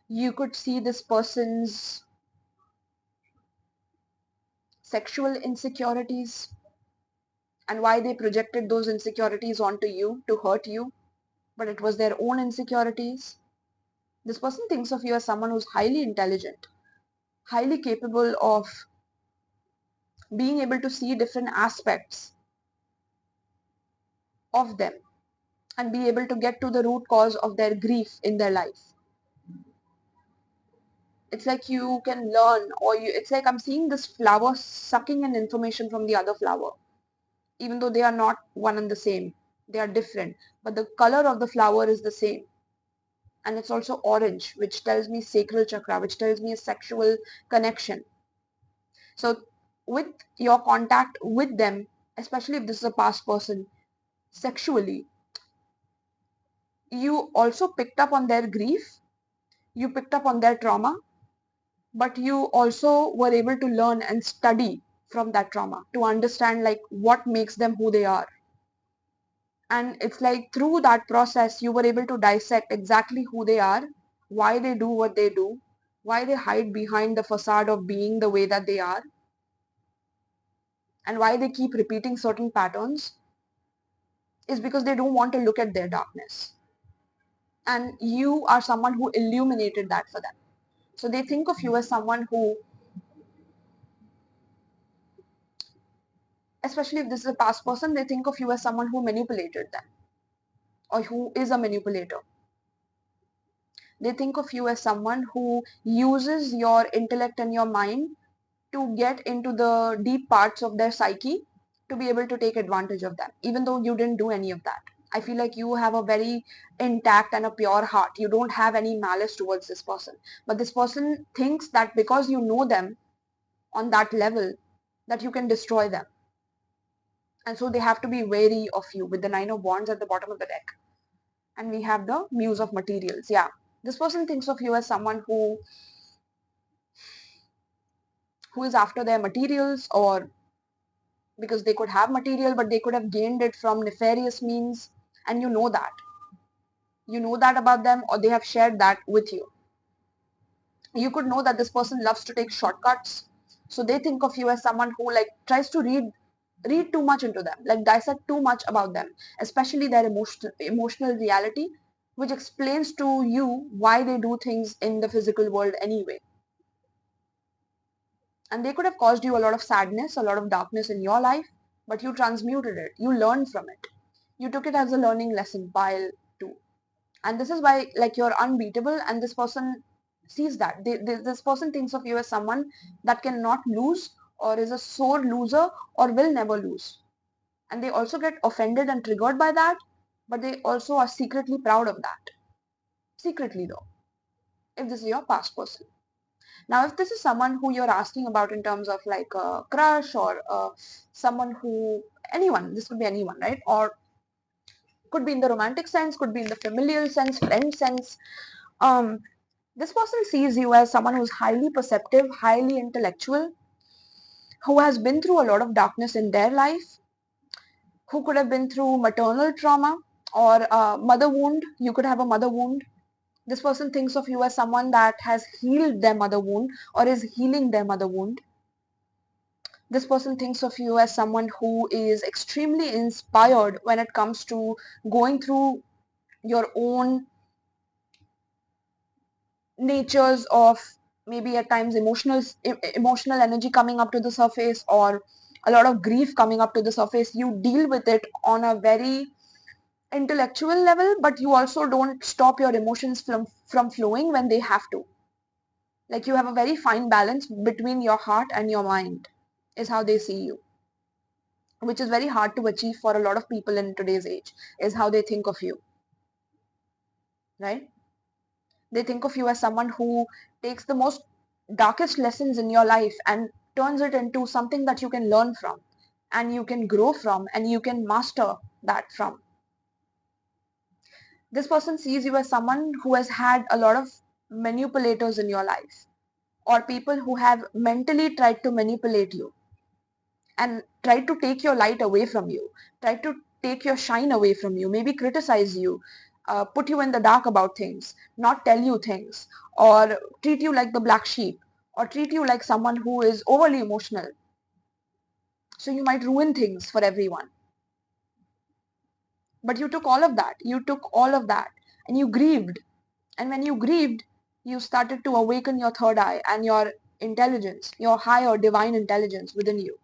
You could see this person's sexual insecurities and why they projected those insecurities onto you to hurt you, but it was their own insecurities. This person thinks of you as someone who's highly intelligent, highly capable of being able to see different aspects of them and be able to get to the root cause of their grief in their life. It's like you can learn, or it's like I'm seeing this flower sucking in information from the other flower, even though they are not one and the same. They are different, but the color of the flower is the same. And it's also orange, which tells me sacral chakra, which tells me a sexual connection. So with your contact with them, especially if this is a past person, sexually, you also picked up on their grief, you picked up on their trauma, but you also were able to learn and study from that trauma to understand like what makes them who they are. And it's like through that process you were able to dissect exactly who they are, why they do what they do, why they hide behind the facade of being the way that they are, and why they keep repeating certain patterns is because they don't want to look at their darkness. And you are someone who illuminated that for them. So they think of you as someone who, especially if this is a past person, they think of you as someone who manipulated them or who is a manipulator. They think of you as someone who uses your intellect and your mind to get into the deep parts of their psyche to be able to take advantage of them, even though you didn't do any of that. I feel like you have a very intact and a pure heart. You don't have any malice towards this person. But this person thinks that because you know them on that level, that you can destroy them. And so they have to be wary of you with the Nine of Wands at the bottom of the deck. And we have the Muse of Materials. Yeah. This person thinks of you as someone who is after their materials, or because they could have material but they could have gained it from nefarious means, and you know that about them, or they have shared that with you. You could know that this person loves to take shortcuts, so they think of you as someone who like tries to read too much into them, like dissect too much about them, especially their emotional reality, which explains to you why they do things in the physical world anyway. And they could have caused you a lot of sadness, a lot of darkness in your life, but you transmuted it. You learned from it. You took it as a learning lesson, pile two. And this is why, like, you're unbeatable, and this person sees that. This person thinks of you as someone that cannot lose, or is a sore loser, or will never lose. And they also get offended and triggered by that, but they also are secretly proud of that. Secretly, though, if this is your past person. Now, if this is someone who you're asking about in terms of like a crush, or someone who, anyone, this could be anyone, right? Or could be in the romantic sense, could be in the familial sense, friend sense. Um, this person sees you as someone who's highly perceptive, highly intellectual, who has been through a lot of darkness in their life, who could have been through maternal trauma or mother wound. You could have a mother wound. This person thinks of you as someone that has healed their mother wound or is healing their mother wound. This person thinks of you as someone who is extremely inspired when it comes to going through your own natures of maybe at times emotional energy coming up to the surface, or a lot of grief coming up to the surface. You deal with it on a very intellectual level, but you also don't stop your emotions from flowing when they have to. Like, you have a very fine balance between your heart and your mind, is how they see you, which is very hard to achieve for a lot of people in today's age, is how they think of you, right? They think of you as someone who takes the most darkest lessons in your life and turns it into something that you can learn from, and you can grow from, and you can master that from. This person sees you as someone who has had a lot of manipulators in your life, or people who have mentally tried to manipulate you and tried to take your light away from you, tried to take your shine away from you, maybe criticize you, put you in the dark about things, not tell you things, or treat you like the black sheep, or treat you like someone who is overly emotional. So you might ruin things for everyone. But you took all of that. You took all of that and you grieved. And when you grieved, you started to awaken your third eye and your intelligence, your higher divine intelligence within you.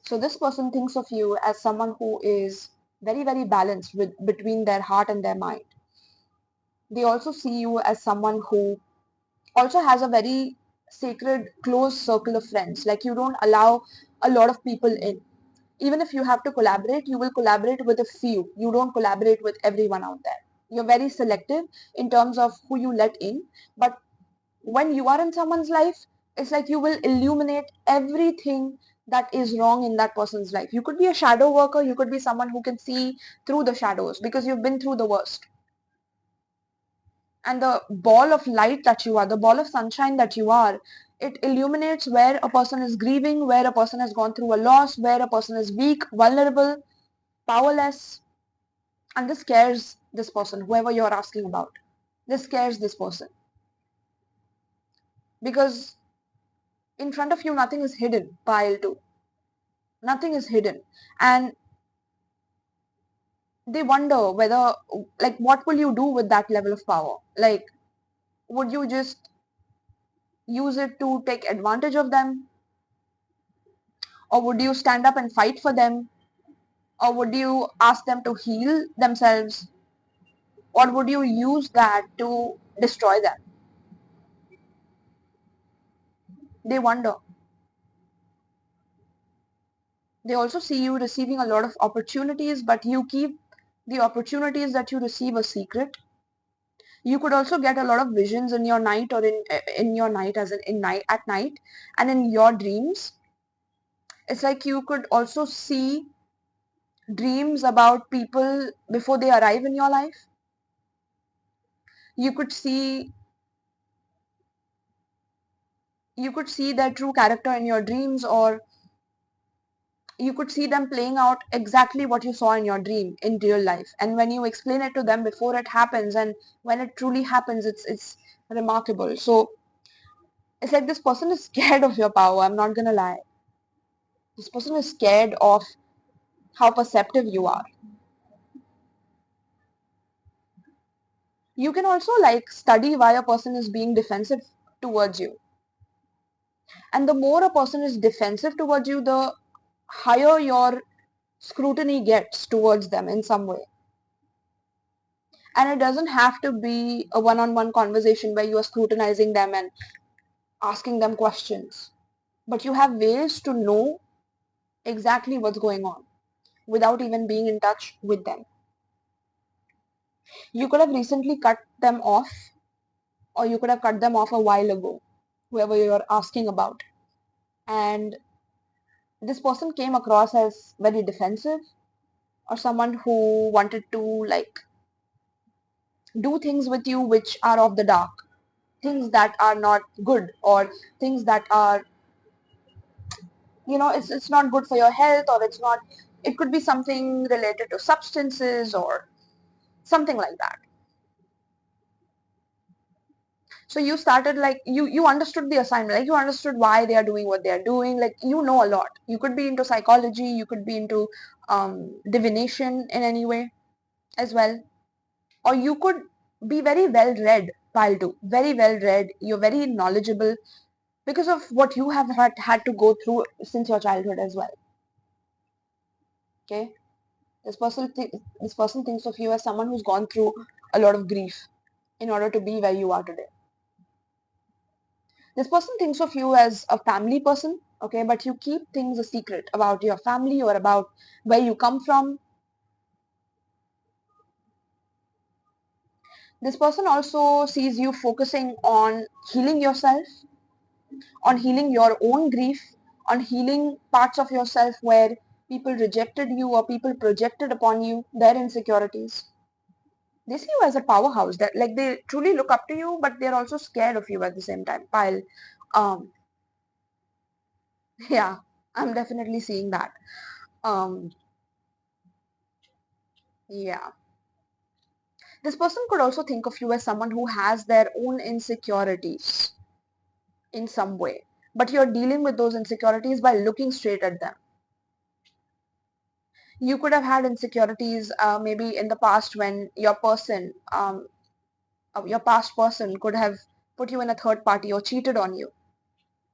So this person thinks of you as someone who is very, very balanced between their heart and their mind. They also see you as someone who also has a very sacred, close circle of friends. Like, you don't allow a lot of people in. Even if you have to collaborate, you will collaborate with a few. You don't collaborate with everyone out there. You're very selective in terms of who you let in. But when you are in someone's life, it's like you will illuminate everything that is wrong in that person's life. You could be a shadow worker. You could be someone who can see through the shadows because you've been through the worst. And the ball of light that you are, the ball of sunshine that you are, it illuminates where a person is grieving, where a person has gone through a loss, where a person is weak, vulnerable, powerless. And this scares this person, whoever you're asking about. This scares this person. Because in front of you, nothing is hidden, pile two. Nothing is hidden. And they wonder whether, like, what will you do with that level of power? Like, would you just use it to take advantage of them? Or would you stand up and fight for them? Or would you ask them to heal themselves? Or would you use that to destroy them? They wonder. They also see you receiving a lot of opportunities, but you keep the opportunities that you receive a secret. You could also get a lot of visions in your night, or in your night, as in night, at night, and in your dreams. It's like you could also see dreams about people before they arrive in your life. You could see their true character in your dreams, or you could see them playing out exactly what you saw in your dream in real life. And when you explain it to them before it happens, and when it truly happens, it's remarkable. So it's like this person is scared of your power. I'm not gonna lie. This person is scared of how perceptive you are. You can also, like, study why a person is being defensive towards you. And the more a person is defensive towards you, the higher your scrutiny gets towards them in some way. And it doesn't have to be a one-on-one conversation where you are scrutinizing them and asking them questions. But you have ways to know exactly what's going on without even being in touch with them. You could have recently cut them off, or you could have cut them off a while ago, whoever you're asking about. And this person came across as very defensive, or someone who wanted to, like, do things with you which are of the dark, things that are not good, or things that are, it's not good for your health, or it could be something related to substances or something like that. So you started, like, you understood the assignment, like, you understood why they are doing what they are doing. Like, you know a lot. You could be into psychology, you could be into divination in any way as well, or you could be very well read, pile two, very well read. You're very knowledgeable because of what you have had to go through since your childhood as well. Okay. This person thinks of you as someone who's gone through a lot of grief in order to be where you are today. This person thinks of you as a family person, okay, but you keep things a secret about your family or about where you come from. This person also sees you focusing on healing yourself, on healing your own grief, on healing parts of yourself where people rejected you or people projected upon you their insecurities. They see you as a powerhouse, that like they truly look up to you, but they're also scared of you at the same time. Pile, um, yeah, I'm definitely seeing that. Um, yeah. This person could also think of you as someone who has their own insecurities in some way, but you're dealing with those insecurities by looking straight at them. You could have had insecurities maybe in the past when your past person could have put you in a third party or cheated on you,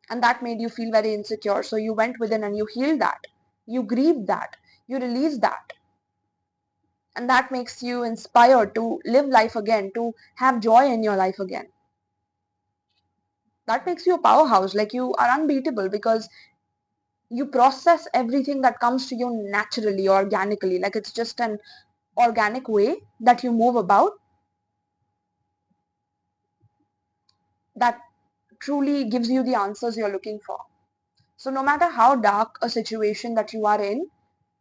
and that made you feel very insecure. So you went within and you healed that, you grieved that, you released that, and that makes you inspired to live life again, to have joy in your life again. That makes you a powerhouse, like you are unbeatable because you process everything that comes to you naturally, organically, like it's just an organic way that you move about, that truly gives you the answers you're looking for. So no matter how dark a situation that you are in,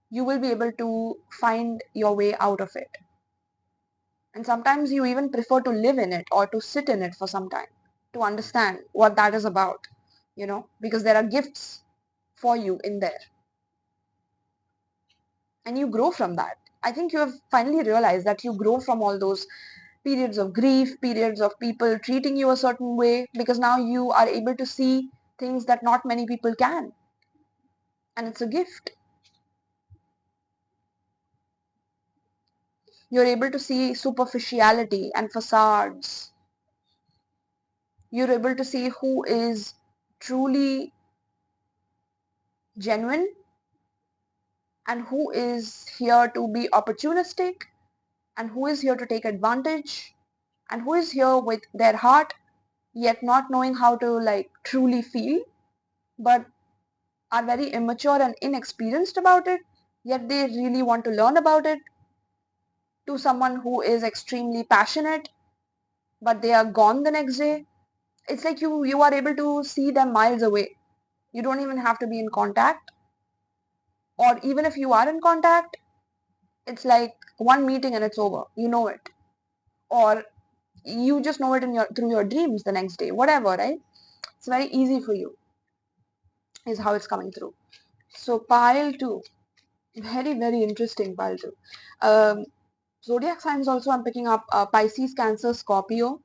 you will be able to find your way out of it. And sometimes you even prefer to live in it or to sit in it for some time to understand what that is about, because there are gifts for you in there. And you grow from that. I think you have finally realized that you grow from all those periods of grief, periods of people treating you a certain way, because now you are able to see things that not many people can. And it's a gift. You're able to see superficiality and facades. You're able to see who is truly genuine and who is here to be opportunistic and who is here to take advantage and who is here with their heart yet not knowing how to truly feel, but are very immature and inexperienced about it, yet they really want to learn about it, to someone who is extremely passionate but they are gone the next day. It's like you are able to see them miles away. You don't even have to be in contact, or even if you are in contact, it's like one meeting and it's over. You know it, or you just know it through your dreams the next day, whatever, right? It's very easy for you, is how it's coming through. So pile 2, very very interesting. Pile 2, zodiac signs also I'm picking up Pisces, Cancer, Scorpio,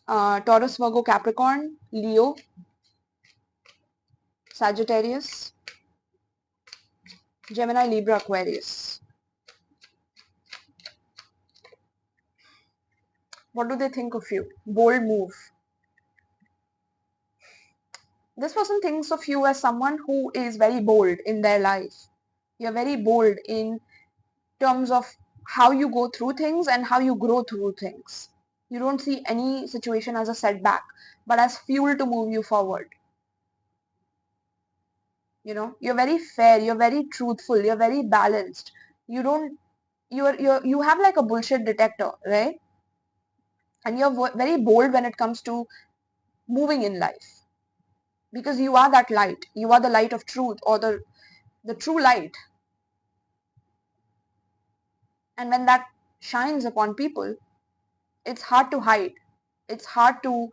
Taurus, Virgo, Capricorn, Leo, Sagittarius, Gemini, Libra, Aquarius. What do they think of you? Bold move. This person thinks of you as someone who is very bold in their life. You're very bold in terms of how you go through things and how you grow through things. You don't see any situation as a setback, but as fuel to move you forward. You're very fair, you're very truthful, you're very balanced. You don't, you have like a bullshit detector, right? And you're very bold when it comes to moving in life, because you are that light. You are the light of truth, or the true light. And when that shines upon people, it's hard to hide. It's hard to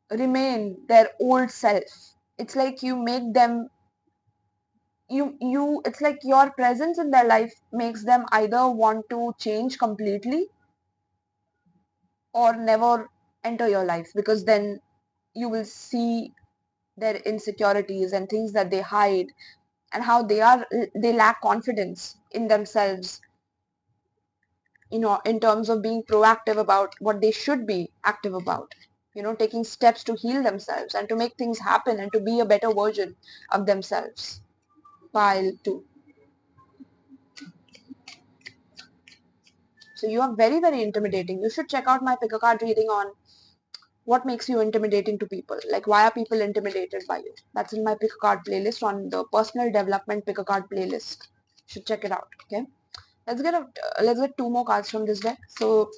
remain their old self. It's like you make them, it's like your presence in their life makes them either want to change completely or never enter your life, because then you will see their insecurities and things that they hide, and how they lack confidence in themselves, in terms of being proactive about what they should be active about, taking steps to heal themselves and to make things happen and to be a better version of themselves. Pile 2. So you are very, very intimidating. You should check out my pick a card reading on what makes you intimidating to people. Like, why are people intimidated by you? That's in my pick a card playlist, on the personal development pick a card playlist. You should check it out, okay? Let's get two more cards from this deck. So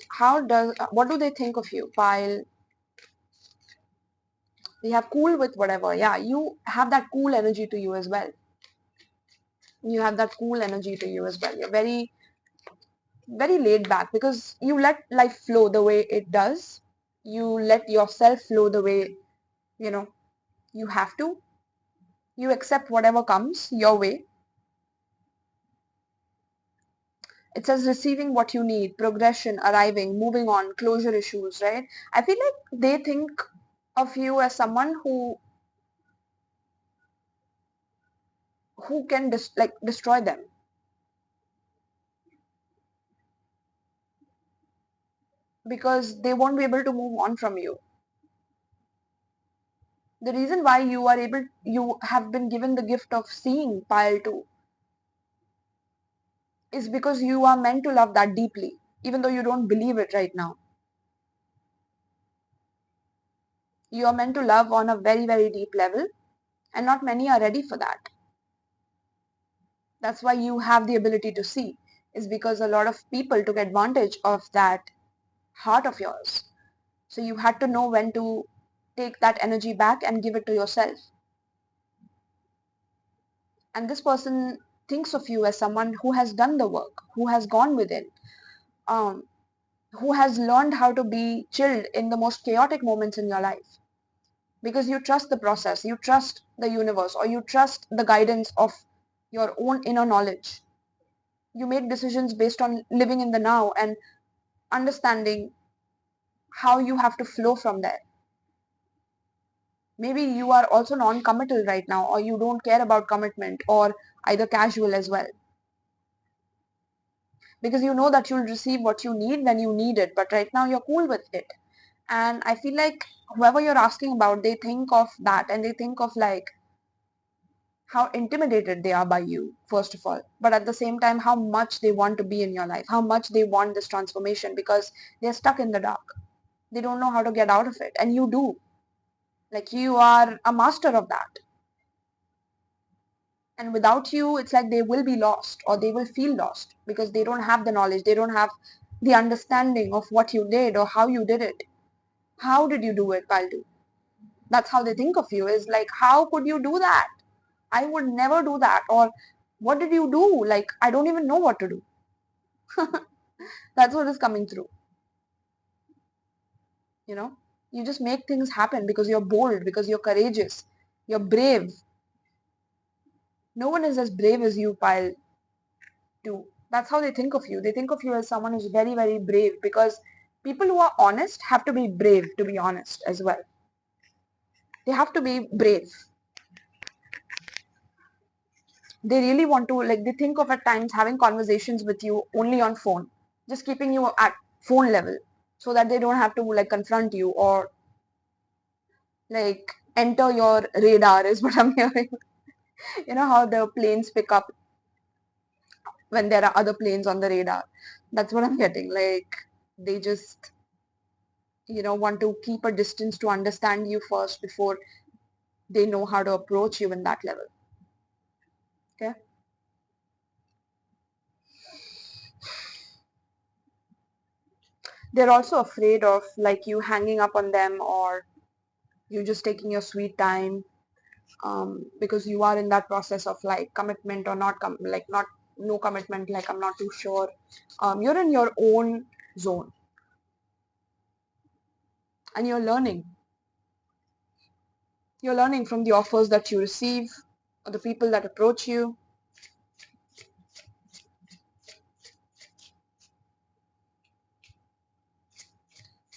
what do they think of you? Pile. We have cool with whatever. Yeah, you have that cool energy to you as well. You have that cool energy to you as well. You're very, very laid back because you let life flow the way it does. You let yourself flow the way, you know, you have to. You accept whatever comes your way. It says receiving what you need, progression, arriving, moving on, closure issues, right? I feel like they think of you as someone who can destroy them, because they won't be able to move on from you. The reason why you have been given the gift of seeing pile 2 is because you are meant to love that deeply, even though you don't believe it right now. You are meant to love on a very, very deep level, and not many are ready for that. That's why you have the ability to see, is because a lot of people took advantage of that heart of yours. So you had to know when to take that energy back and give it to yourself. And this person thinks of you as someone who has done the work, who has gone within, um, who has learned how to be chilled in the most chaotic moments in your life. Because you trust the process, you trust the universe, or you trust the guidance of your own inner knowledge. You make decisions based on living in the now and understanding how you have to flow from there. Maybe you are also non-committal right now, or you don't care about commitment, or either casual as well, because you know that you'll receive what you need when you need it, but right now you're cool with it. And I feel like whoever you're asking about, they think of that, and they think of like how intimidated they are by you, first of all, but at the same time how much they want to be in your life, how much they want this transformation, because they're stuck in the dark. They don't know how to get out of it, and you do. Like, you are a master of that. And without you, it's like they will be lost, or they will feel lost, because they don't have the knowledge, they don't have the understanding of what you did or how you did it. How did you do it, Paldu? That's how they think of you, is like, how could you do that? I would never do that. Or what did you do? Like, I don't even know what to do. That's what is coming through. You know, you just make things happen because you're bold, because you're courageous, you're brave. No one is as brave as you, Pile 2. That's how they think of you. They think of you as someone who's very, very brave, because people who are honest have to be brave, to be honest, as well. They have to be brave. They really want to, like, they think of at times having conversations with you only on phone, just keeping you at phone level, so that they don't have to like confront you or like enter your radar, is what I'm hearing. You know how the planes pick up when there are other planes on the radar? That's what I'm getting. Like, they just, want to keep a distance to understand you first before they know how to approach you in that level. Okay. They're also afraid of like you hanging up on them, or you just taking your sweet time, because you are in that process of like commitment or not, like not no commitment, like I'm not too sure. You're in your own zone, and you're learning from the offers that you receive, or the people that approach you.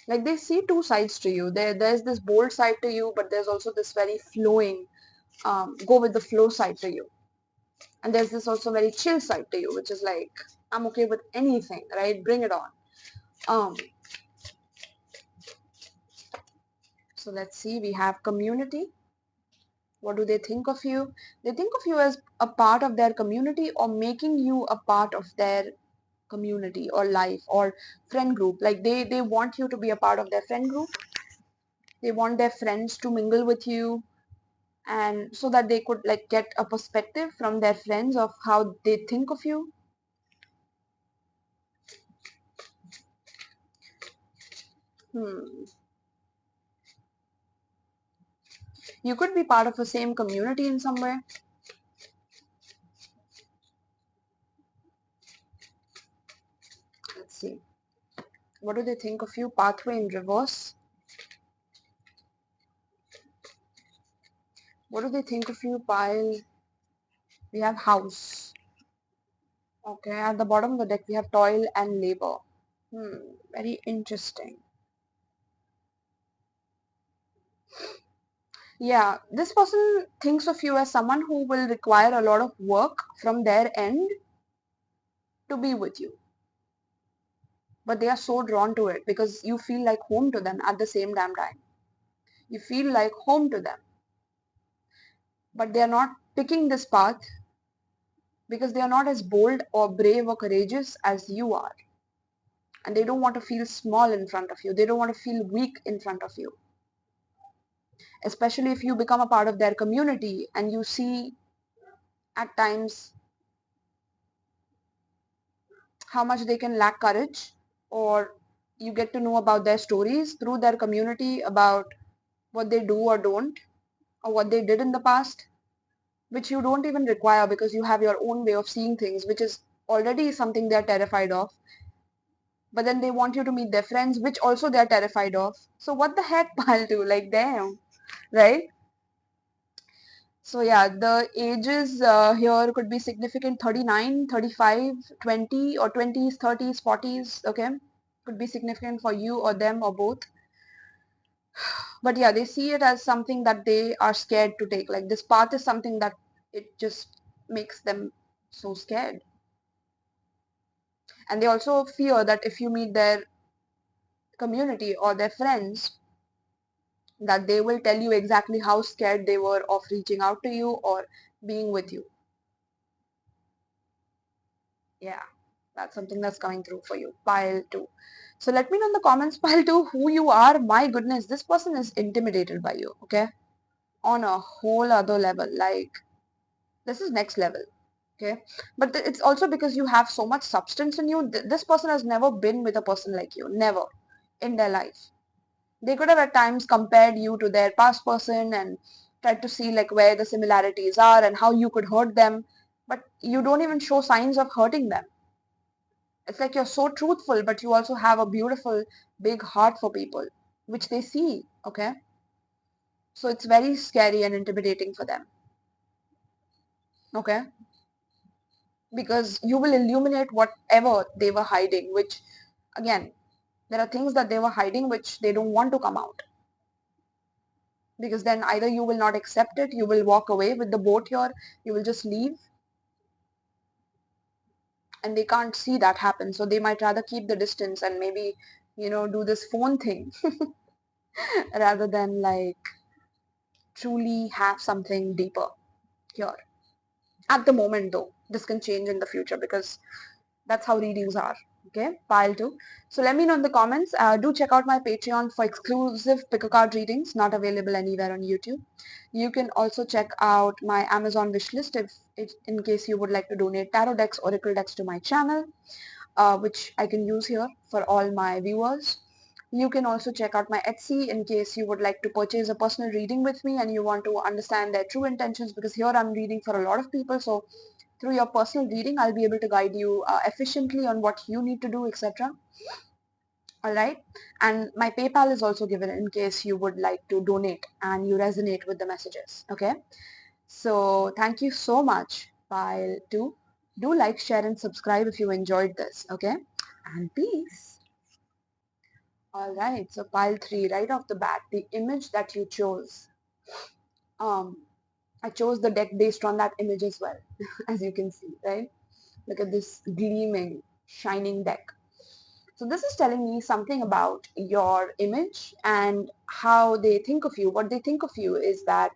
Like, they see two sides to you. There's this bold side to you, but there's also this very flowing, go with the flow side to you. And there's this also very chill side to you, which is like, I'm okay with anything, right? Bring it on. Um, so let's see, we have community. What do they think of you? They think of you as a part of their community, or making you a part of their community or life or friend group. Like, they want you to be a part of their friend group. They want their friends to mingle with you, and so that they could like get a perspective from their friends of how they think of you. Hmm. You could be part of the same community in some way. Let's see. What do they think of you? Pathway in reverse. What do they think of you? Pile. We have house. Okay, at the bottom of the deck we have toil and labor. Very interesting. Yeah, this person thinks of you as someone who will require a lot of work from their end to be with you. But they are so drawn to it because you feel like home to them at the same damn time. You feel like home to them. But they are not picking this path because they are not as bold or brave or courageous as you are. And they don't want to feel small in front of you. They don't want to feel weak in front of you. Especially if you become a part of their community and you see at times how much they can lack courage, or you get to know about their stories through their community about what they do or don't, or what they did in the past, which you don't even require because you have your own way of seeing things, which is already something they're terrified of. But then they want you to meet their friends, which also they're terrified of. So what the heck, Paltu? Like, damn, right? So yeah, the ages here could be significant: 39, 35, 20, or 20s, 30s, 40s, okay? Could be significant for you or them or both. But yeah, they see it as something that they are scared to take. Like this path is something that it just makes them so scared. And they also fear that if you meet their community or their friends, that they will tell you exactly how scared they were of reaching out to you or being with you. Yeah, that's something that's coming through for you. Pile 2. So let me know in the comments, pile 2, who you are. My goodness, this person is intimidated by you, okay? On a whole other level. Like, this is next level, okay? But it's also because you have so much substance in you. This person has never been with a person like you. Never in their life. They could have at times compared you to their past person and tried to see like where the similarities are and how you could hurt them. But you don't even show signs of hurting them. It's like you're so truthful, but you also have a beautiful, big heart for people, which they see, okay? So it's very scary and intimidating for them, okay? Because you will illuminate whatever they were hiding, which, again, there are things that they were hiding which they don't want to come out. Because then either you will not accept it, you will walk away with the boat here, you will just leave, and they can't see that happen. So they might rather keep the distance and maybe, do this phone thing rather than like truly have something deeper here. At the moment though, this can change in the future because that's how readings are. Okay, pile 2. So let me know in the comments. Do check out my Patreon for exclusive pick a card readings, not available anywhere on YouTube. You can also check out my Amazon wishlist if in case you would like to donate tarot decks, oracle decks to my channel, which I can use here for all my viewers. You can also check out my Etsy in case you would like to purchase a personal reading with me and you want to understand their true intentions, because here I'm reading for a lot of people. So through your personal reading, I'll be able to guide you efficiently on what you need to do, etc. Alright. And my PayPal is also given in case you would like to donate and you resonate with the messages. Okay. So thank you so much. Pile 2. Do like, share and subscribe if you enjoyed this. Okay. And peace. Alright. So pile 3, right off the bat, the image that you chose. I chose the deck based on that image as well, as you can see, right? Look at this gleaming, shining deck. So this is telling me something about your image and how they think of you. What they think of you is that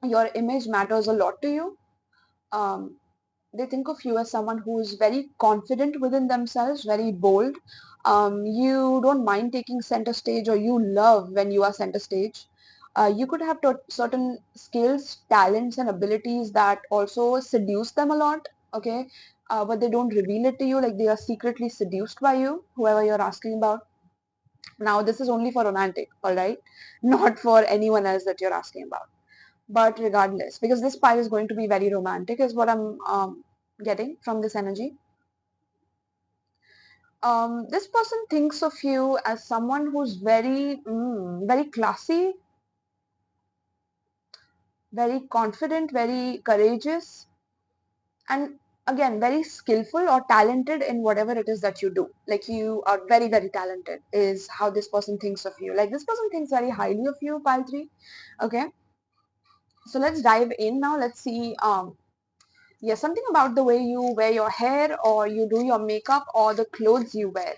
your image matters a lot to you. Um, they think of you as someone who is very confident within themselves, very bold. You don't mind taking center stage, or you love when you are center stage. You could have certain skills, talents, and abilities that also seduce them a lot, okay? But they don't reveal it to you, like they are secretly seduced by you, whoever you're asking about. Now this is only for romantic, alright? Not for anyone else that you're asking about. But regardless, because this pile is going to be very romantic is what I'm getting from this energy. This person thinks of you as someone who's very classy, very confident, very courageous, and again, very skillful or talented in whatever it is that you do. Like you are very, very talented is how this person thinks of you. Like this person thinks very highly of you, pile 3. Okay. So let's dive in now. Let's see yeah, something about the way you wear your hair or you do your makeup or the clothes you wear.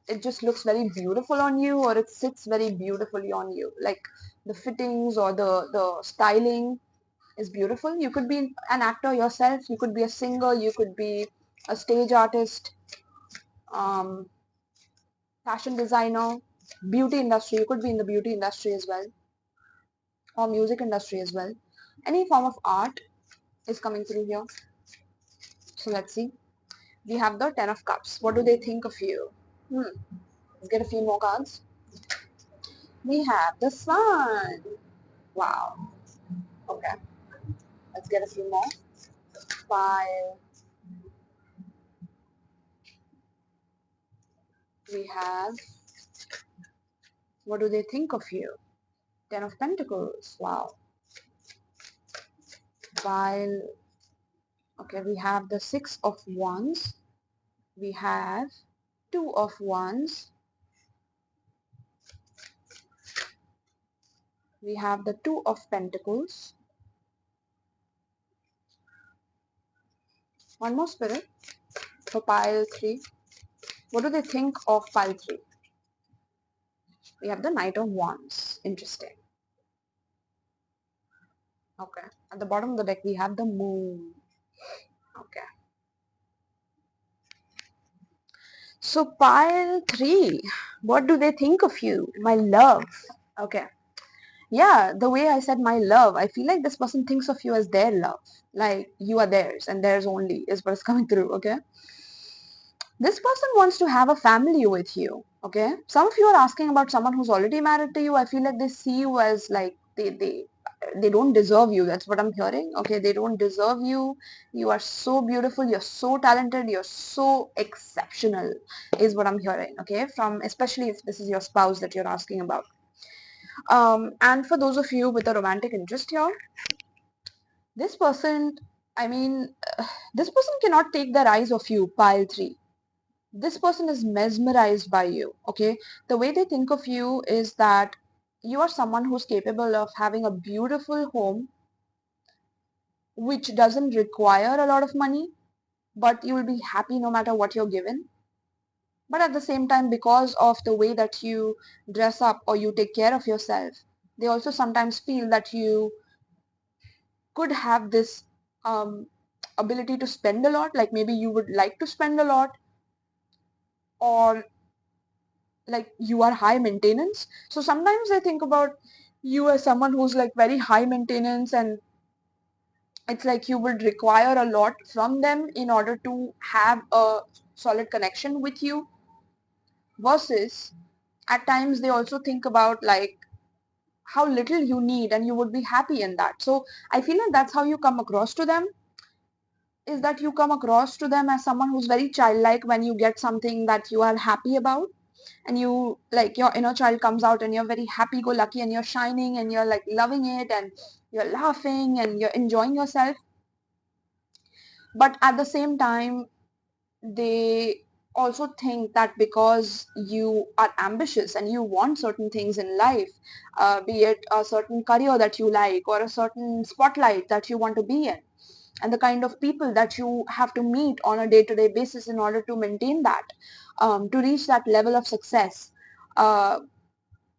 It just looks very beautiful on you, or it sits very beautifully on you. Like the fittings or the styling is beautiful. You could be an actor yourself, you could be a singer, you could be a stage artist, um, fashion designer, beauty industry. You could be in the beauty industry as well, or music industry as well. Any form of art is coming through here. So let's see. We have the Ten of Cups. What do they think of you? Let's get a few more cards. We have the Sun. Wow. Okay. Let's get a few more. 5. We have, what do they think of you? 10 of Pentacles. Wow. While, okay, we have the 6 of Wands. We have 2 of Wands. We have the 2 of Pentacles. One more spirit for pile 3. What do they think of pile 3? We have the Knight of Wands. Interesting. Okay. At the bottom of the deck, we have the Moon. Okay. So pile 3, what do they think of you? My love. Okay. Yeah, the way I said my love, I feel like this person thinks of you as their love. Like you are theirs and theirs only is what's coming through, okay? This person wants to have a family with you, okay? Some of you are asking about someone who's already married to you. I feel like they see you as like they don't deserve you. That's what I'm hearing. Okay, they don't deserve you. You are so beautiful, you're so talented, you're so exceptional is what I'm hearing, okay? From especially if this is your spouse that you're asking about. And for those of you with a romantic interest here, this person, I mean, this person cannot take their eyes off you, pile 3. This person is mesmerized by you, okay? The way they think of you is that you are someone who's capable of having a beautiful home which doesn't require a lot of money, but you will be happy no matter what you're given. But at the same time, because of the way that you dress up or you take care of yourself, they also sometimes feel that you could have this um, ability to spend a lot, like maybe you would like to spend a lot, or like you are high maintenance. So sometimes I think about you as someone who's like very high maintenance, and it's like you would require a lot from them in order to have a solid connection with you, versus at times they also think about like how little you need and you would be happy in that. So I feel like that's how you come across to them, is that you come across to them as someone who's very childlike when you get something that you are happy about, and you like your inner child comes out and you're very happy go lucky and you're shining and you're like loving it and you're laughing and you're enjoying yourself. But at the same time, they also think that because you are ambitious and you want certain things in life, be it a certain career that you like or a certain spotlight that you want to be in, and the kind of people that you have to meet on a day-to-day basis in order to maintain that, to reach that level of success, uh,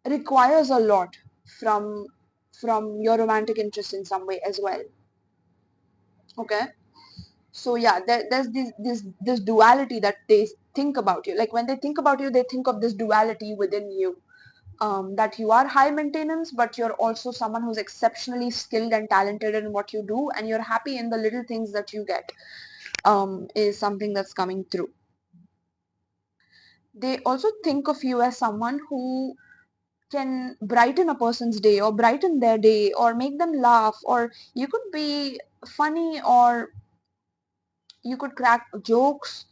requires a lot from your romantic interest in some way as well. Okay, so yeah, there's this duality that they think about you. Like when they think about you, they think of this duality within you, that you are high maintenance, but you're also someone who's exceptionally skilled and talented in what you do, and you're happy in the little things that you get, is something that's coming through. They also think of you as someone who can brighten a person's day or brighten their day or make them laugh, or you could be funny, or you could crack jokes.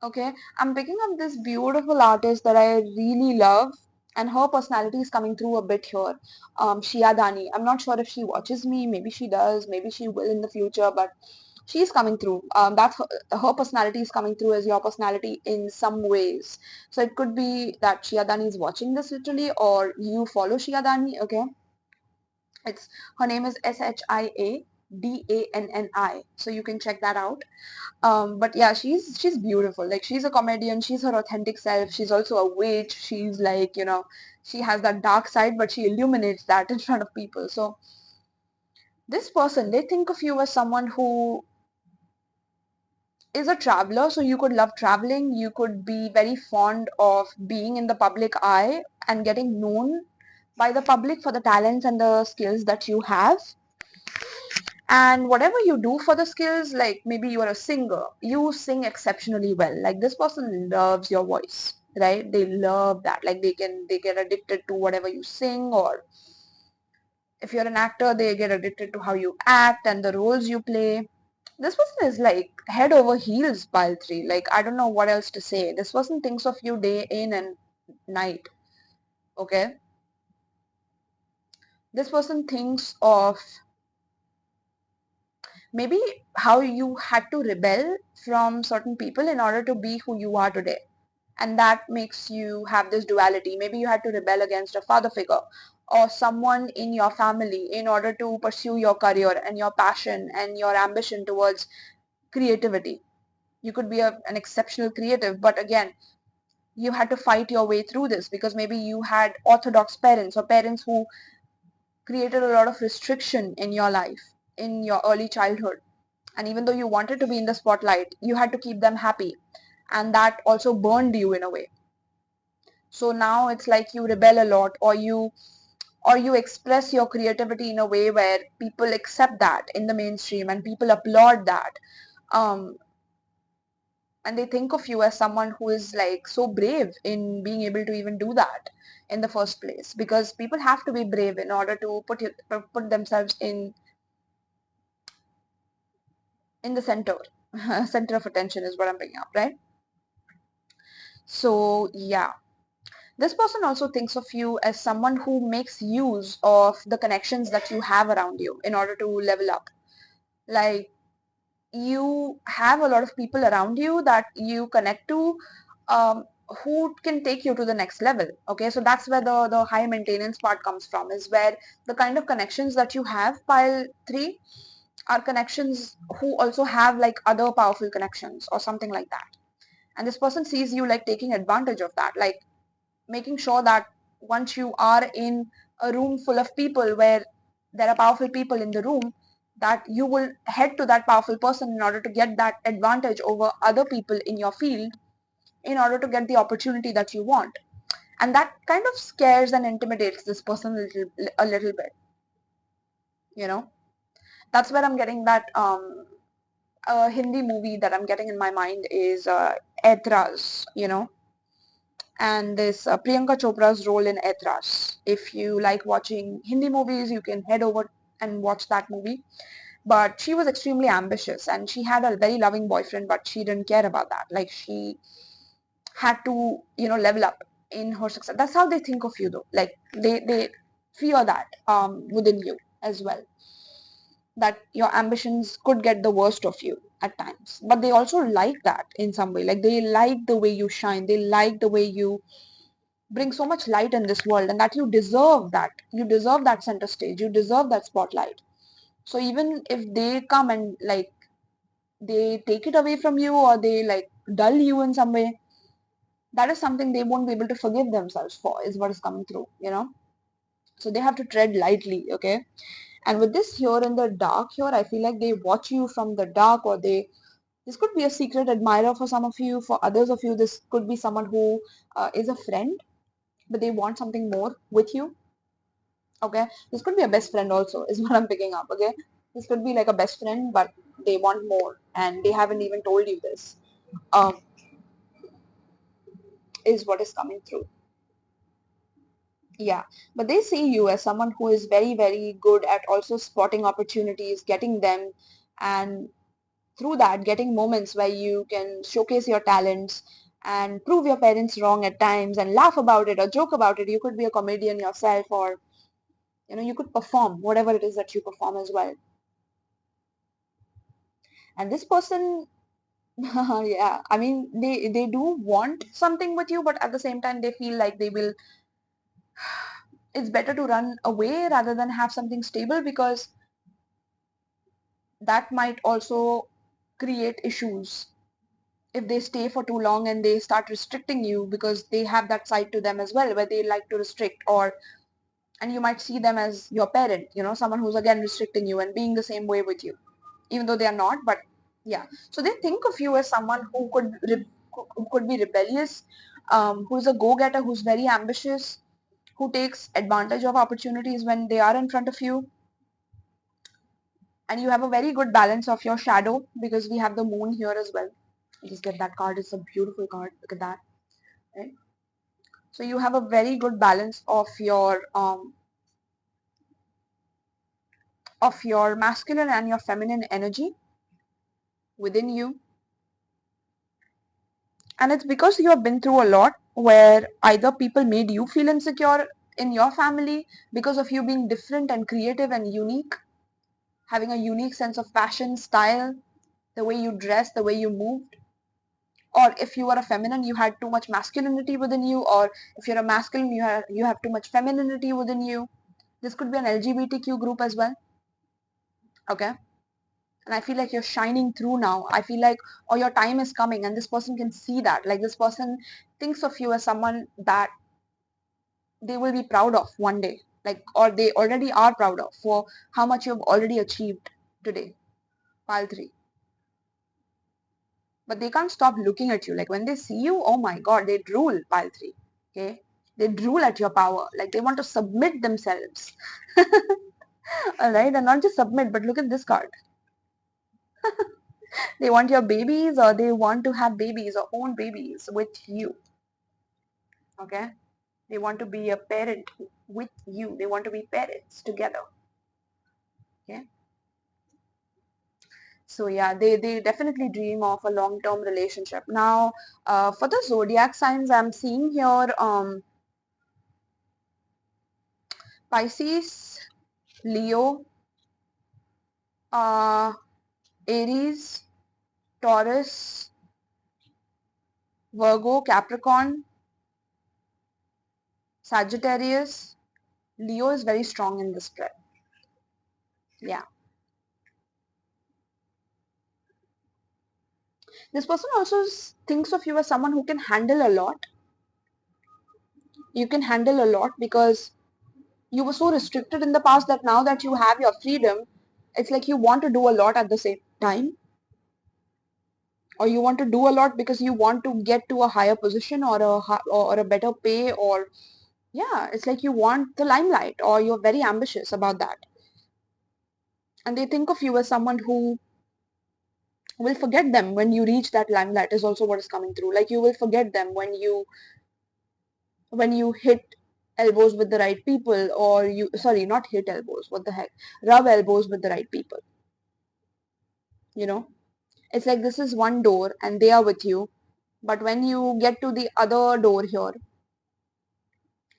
Okay, I'm picking up this beautiful artist that I really love, and her personality is coming through a bit here. Shia Dani. I'm not sure if she watches me. Maybe she does. Maybe she will in the future. But she's coming through. That's her personality is coming through as your personality in some ways. So it could be that Shia Dani is watching this literally, or you follow Shia Dani. Okay, it's her name is SHIADANNI. So you can check that out. But yeah, she's beautiful. Like, she's a comedian, she's her authentic self, she's also a witch, she's like, she has that dark side, but she illuminates that in front of people. So this person, they think of you as someone who is a traveler. So you could love traveling, you could be very fond of being in the public eye and getting known by the public for the talents and the skills that you have. And whatever you do for the skills, like maybe you are a singer, you sing exceptionally well. Like, this person loves your voice, right? They love that. Like, they get addicted to whatever you sing, or if you're an actor, they get addicted to how you act and the roles you play. This person is like head over heels, pile 3. Like, I don't know what else to say. This person thinks of you day in and night. Okay, this person thinks of maybe how you had to rebel from certain people in order to be who you are today. And that makes you have this duality. Maybe you had to rebel against a father figure or someone in your family in order to pursue your career and your passion and your ambition towards creativity. You could be an exceptional creative, but again, you had to fight your way through this because maybe you had orthodox parents or parents who created a lot of restriction in your life in your early childhood. And even though you wanted to be in the spotlight, you had to keep them happy, and that also burned you in a way. So now it's like you rebel a lot, or you express your creativity in a way where people accept that in the mainstream and people applaud that. um, and they think of you as someone who is like so brave in being able to even do that in the first place, because people have to be brave in order to put themselves in the center. Center of attention is what I'm bringing up, right? So yeah, this person also thinks of you as someone who makes use of the connections that you have around you in order to level up. Like, you have a lot of people around you that you connect to, who can take you to the next level. Okay, so that's where the high maintenance part comes from, is where the kind of connections that you have, pile 3, are connections who also have like other powerful connections or something like that. And this person sees you like taking advantage of that, like making sure that once you are in a room full of people where there are powerful people in the room, that you will head to that powerful person in order to get that advantage over other people in your field, in order to get the opportunity that you want. And that kind of scares and intimidates this person a little bit, you know. That's where I'm getting that Hindi movie that I'm getting in my mind is Aitraz, and this Priyanka Chopra's role in 𝕃𝕚𝕤. If you like watching Hindi movies, you can head over and watch that movie. But she was extremely ambitious and she had a very loving boyfriend, but she didn't care about that. Like, she had to, level up in her success. That's how they think of you, though. Like, they fear that within you as well, that your ambitions could get the worst of you at times. But they also like that in some way. Like, they like the way you shine. They like the way you bring so much light in this world, and that you deserve that center stage, you deserve that spotlight. So even if they come and like they take it away from you, or they like dull you in some way, that is something they won't be able to forgive themselves for, is what is coming through. So they have to tread lightly. Okay, and with this here in the dark here, I feel like they watch you from the dark, or this could be a secret admirer for some of you. For others of you, this could be someone who is a friend, but they want something more with you. Okay, this could be a best friend also, is what I'm picking up. Okay, this could be like a best friend, but they want more and they haven't even told you this. um is what is coming through. Yeah, but they see you as someone who is very, very good at also spotting opportunities, getting them, and through that, getting moments where you can showcase your talents and prove your parents wrong at times and laugh about it or joke about it. You could be a comedian yourself, or you could perform whatever it is that you perform as well. And this person, yeah, I mean, they do want something with you, but at the same time, they feel like it's better to run away rather than have something stable, because that might also create issues if they stay for too long and they start restricting you, because they have that side to them as well where they like to restrict, or and you might see them as your parent, someone who's again restricting you and being the same way with you, even though they are not. But yeah, so they think of you as someone who could be rebellious, who's a go-getter, who's very ambitious, who takes advantage of opportunities when they are in front of you. And you have a very good balance of your shadow, because we have the moon here as well. Just get that card. It's a beautiful card. Look at that. Right? So you have a very good balance of your masculine and your feminine energy within you. And it's because you have been through a lot where either people made you feel insecure in your family because of you being different and creative and unique, having a unique sense of fashion, style, the way you dress, the way you moved. Or if you are a feminine, you had too much masculinity within you, or if you're a masculine, you have too much femininity within you. This could be an LGBTQ group as well. Okay. And I feel like you're shining through now. I feel like, or your time is coming, and this person can see that. Like, this person thinks of you as someone that they will be proud of one day, like, or they already are proud of for how much you've already achieved today. Pile 3. But they can't stop looking at you. Like, when they see you, oh my god, they drool. Pile 3. Okay. They drool at your power. Like, they want to submit themselves. All right. And not just submit, but look at this card. They want your babies, or they want to have babies or own babies with you. Okay. They want to be a parent with you. They want to be parents together. Okay. So yeah, they definitely dream of a long-term relationship. Now, for the zodiac signs, I'm seeing here Pisces, Leo, uh, Aries, Taurus, Virgo, Capricorn, Sagittarius. Leo is very strong in this spread. Yeah. This person also thinks of you as someone who can handle a lot. You can handle a lot because you were so restricted in the past that now that you have your freedom, it's like you want to do a lot at the same time, or you want to do a lot because you want to get to a higher position, or a better pay, or yeah, it's like you want the limelight, or you're very ambitious about that. And they think of you as someone who will forget them when you reach that limelight, is also what is coming through. Like, you will forget them when you hit elbows with the right people, or you, sorry, not hit elbows, what the heck, rub elbows with the right people. It's like this is one door and they are with you, but when you get to the other door here,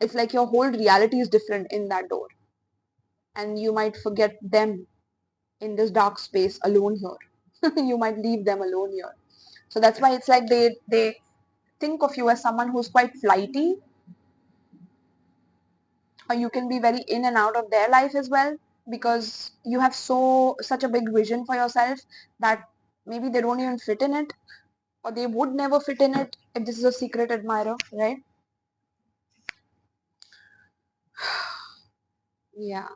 it's like your whole reality is different in that door, and you might forget them in this dark space alone here. You might leave them alone here. So that's why it's like they think of you as someone who's quite flighty, or you can be very in and out of their life as well, because you have such a big vision for yourself that maybe they don't even fit in it, or they would never fit in it if this is a secret admirer, right? Yeah.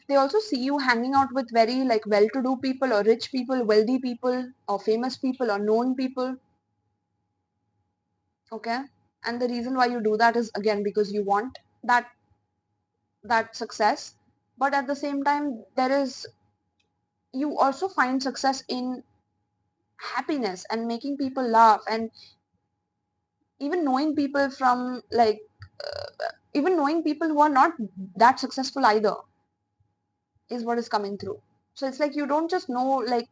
They also see you hanging out with very like well-to-do people, or rich people, wealthy people, or famous people, or known people. Okay. And the reason why you do that is again because you want that success. But at the same time, you also find success in happiness and making people laugh, and even knowing people from like even knowing people who are not that successful either is what is coming through. So it's like you don't just know like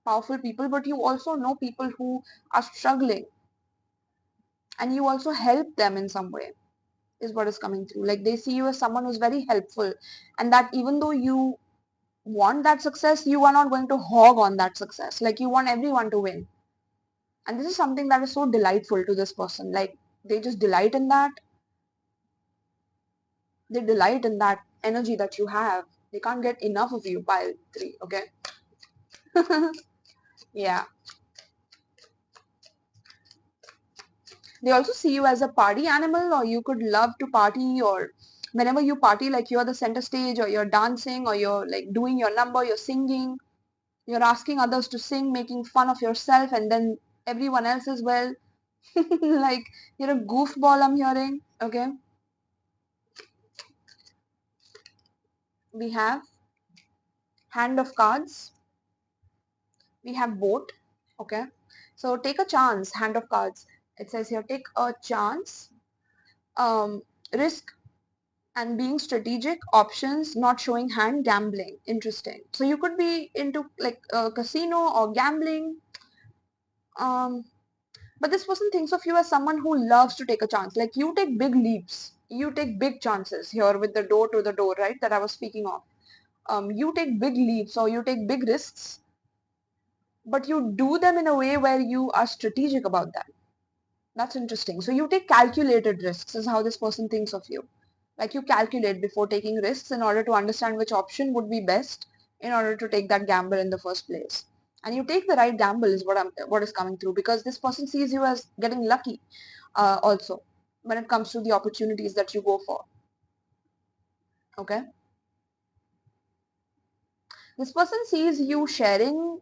powerful people, but you also know people who are struggling, and you also help them in some way, is what is coming through. Like they see you as someone who's very helpful, and that even though you want that success, you are not going to hog on that success. Like you want everyone to win. And this is something that is so delightful to this person. Like they just delight in that. They delight in that energy that you have. They can't get enough of you, pile 3, okay? Yeah. They also see you as a party animal, or you could love to party, or whenever you party, like you're the center stage, or you're dancing, or you're like doing your number, you're singing, you're asking others to sing, making fun of yourself, and then everyone else as well. Like you're a goofball, I'm hearing, okay? We have hand of cards, we have boat, okay? So take a chance, hand of cards. It says here, take a chance, risk and being strategic, options, not showing hand, gambling. Interesting. So you could be into like a casino or gambling, um, but this person thinks of you as someone who loves to take a chance. Like you take big leaps, you take big chances here with the door to the door, right? That I was speaking of. You take big leaps or you take big risks, but you do them in a way where you are strategic about that. That's interesting. So you take calculated risks is how this person thinks of you. Like you calculate before taking risks in order to understand which option would be best in order to take that gamble in the first place. And you take the right gamble is what is coming through, because this person sees you as getting lucky also when it comes to the opportunities that you go for. Okay. This person sees you sharing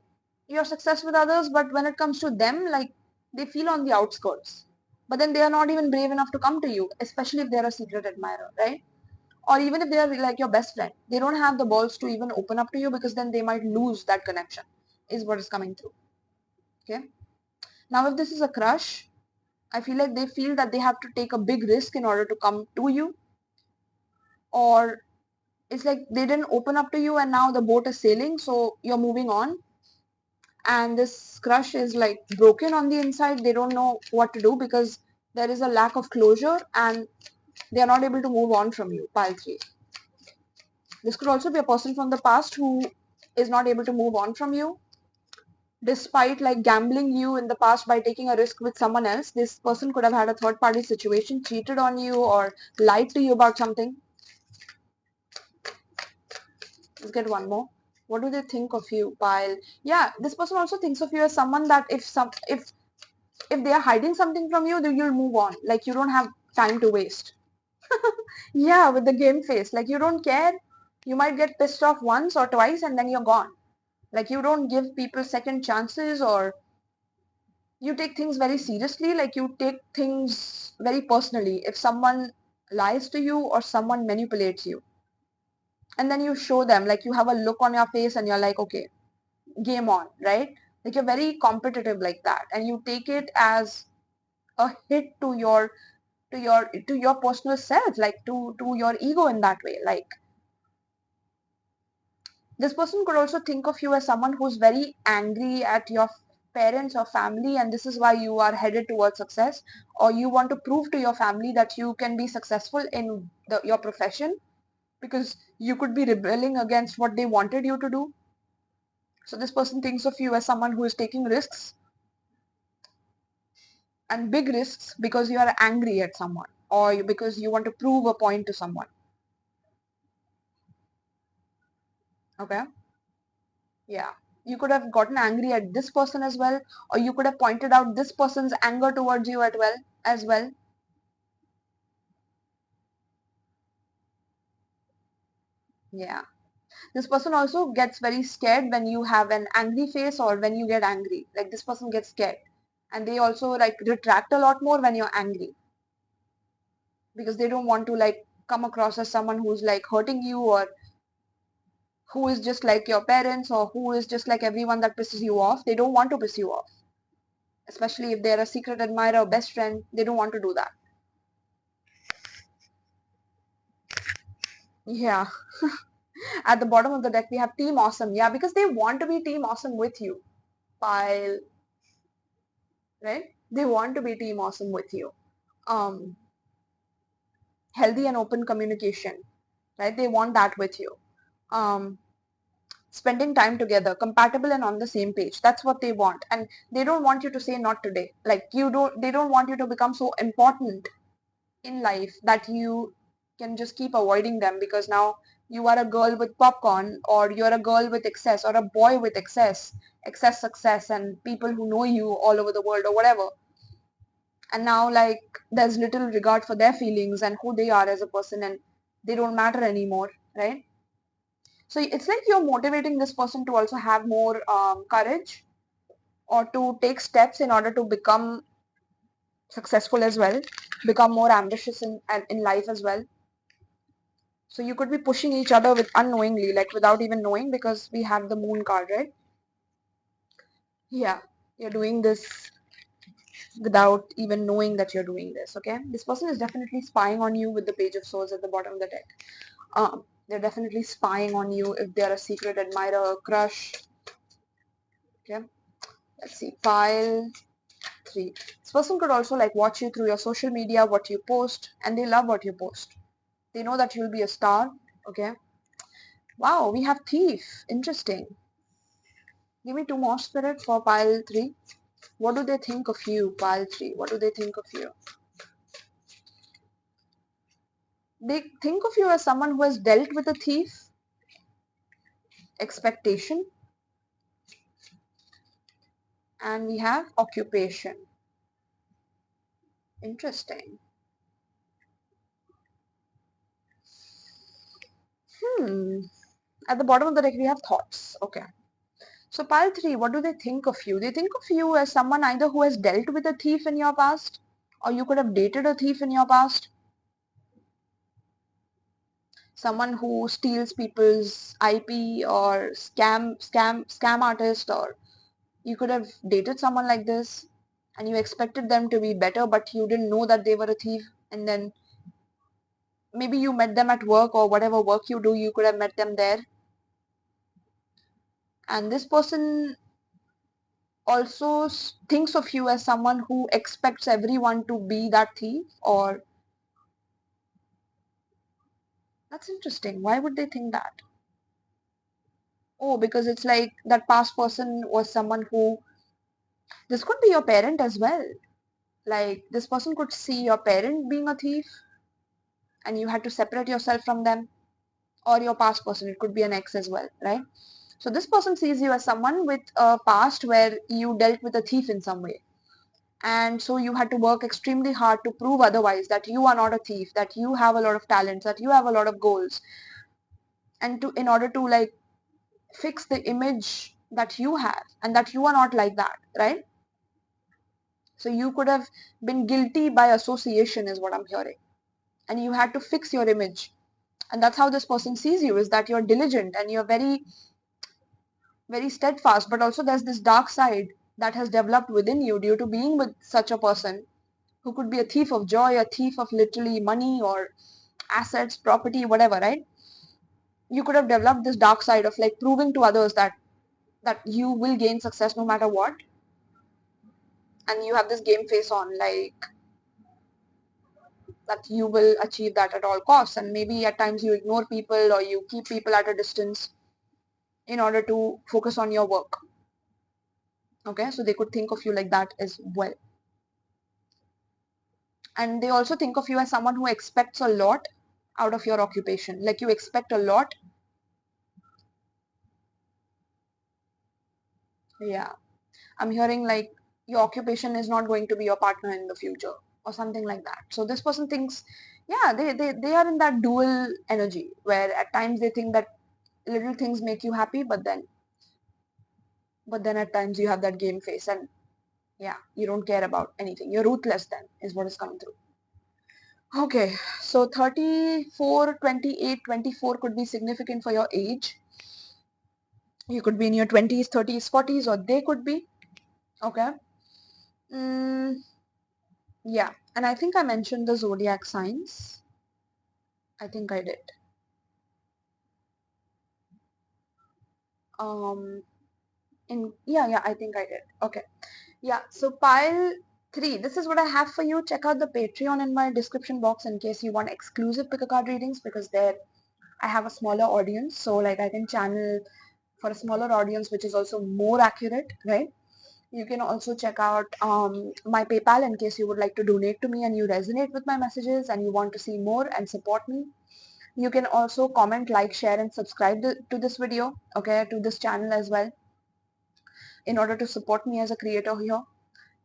your success with others, but when it comes to them, like they feel on the outskirts. But then they are not even brave enough to come to you, especially if they're a secret admirer, right? Or even if they are like your best friend, they don't have the balls to even open up to you, because then they might lose that connection, is what is coming through. Okay. Now, if this is a crush, I feel like they feel that they have to take a big risk in order to come to you, or it's like they didn't open up to you and now the boat is sailing, so you're moving on, and this crush is like broken on the inside. They don't know what to do because there is a lack of closure and they are not able to move on from you. Pile 3. This could also be a person from the past who is not able to move on from you despite like gambling you in the past by taking a risk with someone else. This person could have had a third party situation, cheated on you, or lied to you about something. Let's get one more. What do they think of you? Pile. Yeah, this person also thinks of you as someone that if they are hiding something from you, then you'll move on. Like you don't have time to waste. Yeah, with the game face. Like you don't care. You might get pissed off once or twice and then you're gone. Like you don't give people second chances, or you take things very seriously. Like you take things very personally. If someone lies to you or someone manipulates you, and then you show them, like you have a look on your face and you're like, okay, game on, right? Like you're very competitive like that, and you take it as a hit to your personal self, like to your ego in that way. Like this person could also think of you as someone who's very angry at your parents or family, and this is why you are headed towards success, or you want to prove to your family that you can be successful in your profession, because you could be rebelling against what they wanted you to do. So this person thinks of you as someone who is taking risks, and big risks, because you are angry at someone, or because you want to prove a point to someone. Okay. Yeah. You could have gotten angry at this person as well, or you could have pointed out this person's anger towards you as well. Yeah. This person also gets very scared when you have an angry face or when you get angry. Like this person gets scared. And they also like retract a lot more when you're angry, because they don't want to like come across as someone who's like hurting you, or who is just like your parents, or who is just like everyone that pisses you off. They don't want to piss you off. especially if they're a secret admirer or best friend. They don't want to do that. Yeah. At the bottom of the deck, we have Team Awesome. Yeah, because they want to be Team Awesome with you. Pile, right? They want to be Team Awesome with you. Um, Healthy and open communication, right? They want that with you. Um, Spending time together, compatible and on the same page. That's what they want. And they don't want you to say not today. Like they don't want you to become so important in life that you can just keep avoiding them because now you are a girl with popcorn, or you're a girl with excess, or a boy with excess success and people who know you all over the world or whatever. And now like there's little regard for their feelings and who they are as a person, and they don't matter anymore, right? So it's like you're motivating this person to also have more courage, or to take steps in order to become successful as well, become more ambitious in life as well. So you could be pushing each other with unknowingly, like without even knowing, because we have the moon card, right? Yeah, you're doing this without even knowing that you're doing this, okay? This person is definitely spying on you with the Page of Swords at the bottom of the deck. They're definitely spying on you if they're a secret admirer, crush, okay? Let's see, pile 3. This person could also like watch you through your social media, what you post, and they love what you post. They know that you'll be a star, okay? Wow, we have thief. Interesting. Give me 2 more spirit for pile 3. What do they think of you, pile 3? What do they think of you? They think of you as someone who has dealt with a thief, expectation, and we have occupation. Interesting. At the bottom of the deck, we have thoughts. Okay. So pile 3, what do they think of you? They think of you as someone either who has dealt with a thief in your past, or you could have dated a thief in your past. Someone who steals people's IP, or scam artist, or you could have dated someone like this and you expected them to be better, but you didn't know that they were a thief. And then maybe you met them at work, or whatever work you do, you could have met them there. And this person also thinks of you as someone who expects everyone to be that thief, or that's interesting. Why would they think that? Oh, because it's like that past person was someone who, this could be your parent as well. Like this person could see your parent being a thief and you had to separate yourself from them, or your past person. It could be an ex as well, right? So this person sees you as someone with a past where you dealt with a thief in some way. And so you had to work extremely hard to prove otherwise, that you are not a thief, that you have a lot of talents, that you have a lot of goals. And to in order to like fix the image that you have, and that you are not like that, right? So you could have been guilty by association is what I'm hearing. And you had to fix your image. And that's how this person sees you, is that you're diligent and you're very, very steadfast. But also there's this dark side that has developed within you due to being with such a person who could be a thief of joy, a thief of literally money or assets, property, whatever, right? You could have developed this dark side of like proving to others that you will gain success no matter what. And you have this game face on, like that you will achieve that at all costs. And maybe at times you ignore people, or you keep people at a distance in order to focus on your work. Okay, so they could think of you like that as well. And they also think of you as someone who expects a lot out of your occupation. Like you expect a lot. Yeah, I'm hearing like your occupation is not going to be your partner in the future, or something like that. So this person thinks, yeah, they are in that dual energy where at times they think that little things make you happy, but then at times you have that game face, and yeah, you don't care about anything. You're ruthless then, is what is coming through. Okay, so 34, 28, 24 could be significant for your age. You could be in your 20s, 30s, 40s, or they could be. Okay. Yeah, and I think I mentioned the zodiac signs. I think I did. Um, yeah, I think I did. Okay. Yeah, so pile 3, this is what I have for you. Check out the Patreon in my description box in case you want exclusive pick a card readings, because there I have a smaller audience. So like I can channel for a smaller audience, which is also more accurate, right? You can also check out my PayPal in case you would like to donate to me and you resonate with my messages and you want to see more and support me. You can also comment, like, share, and subscribe to this video, okay, to this channel as well, in order to support me as a creator here.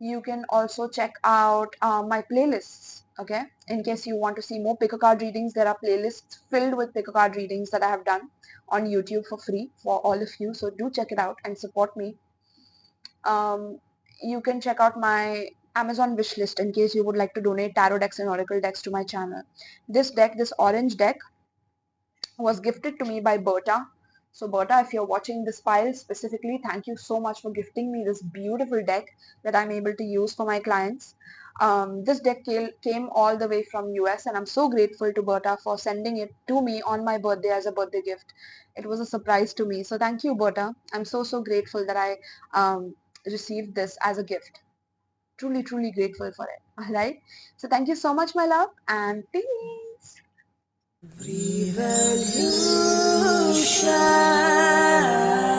You can also check out my playlists, okay, in case you want to see more pick a card readings. There are playlists filled with pick a card readings that I have done on YouTube for free for all of you, so do check it out and support me. You can check out my Amazon wish list in case you would like to donate tarot decks and oracle decks to my channel. This orange deck was gifted to me by Berta. So Berta, if you're watching this file specifically, thank you so much for gifting me this beautiful deck that I'm able to use for my clients. This deck came all the way from US, and I'm so grateful to Berta for sending it to me on my birthday as a birthday gift. It was a surprise to me. So thank you, Berta. I'm so grateful that I received this as a gift. Truly grateful for it. All right. So thank you so much, my love, and peace. Vrievolution.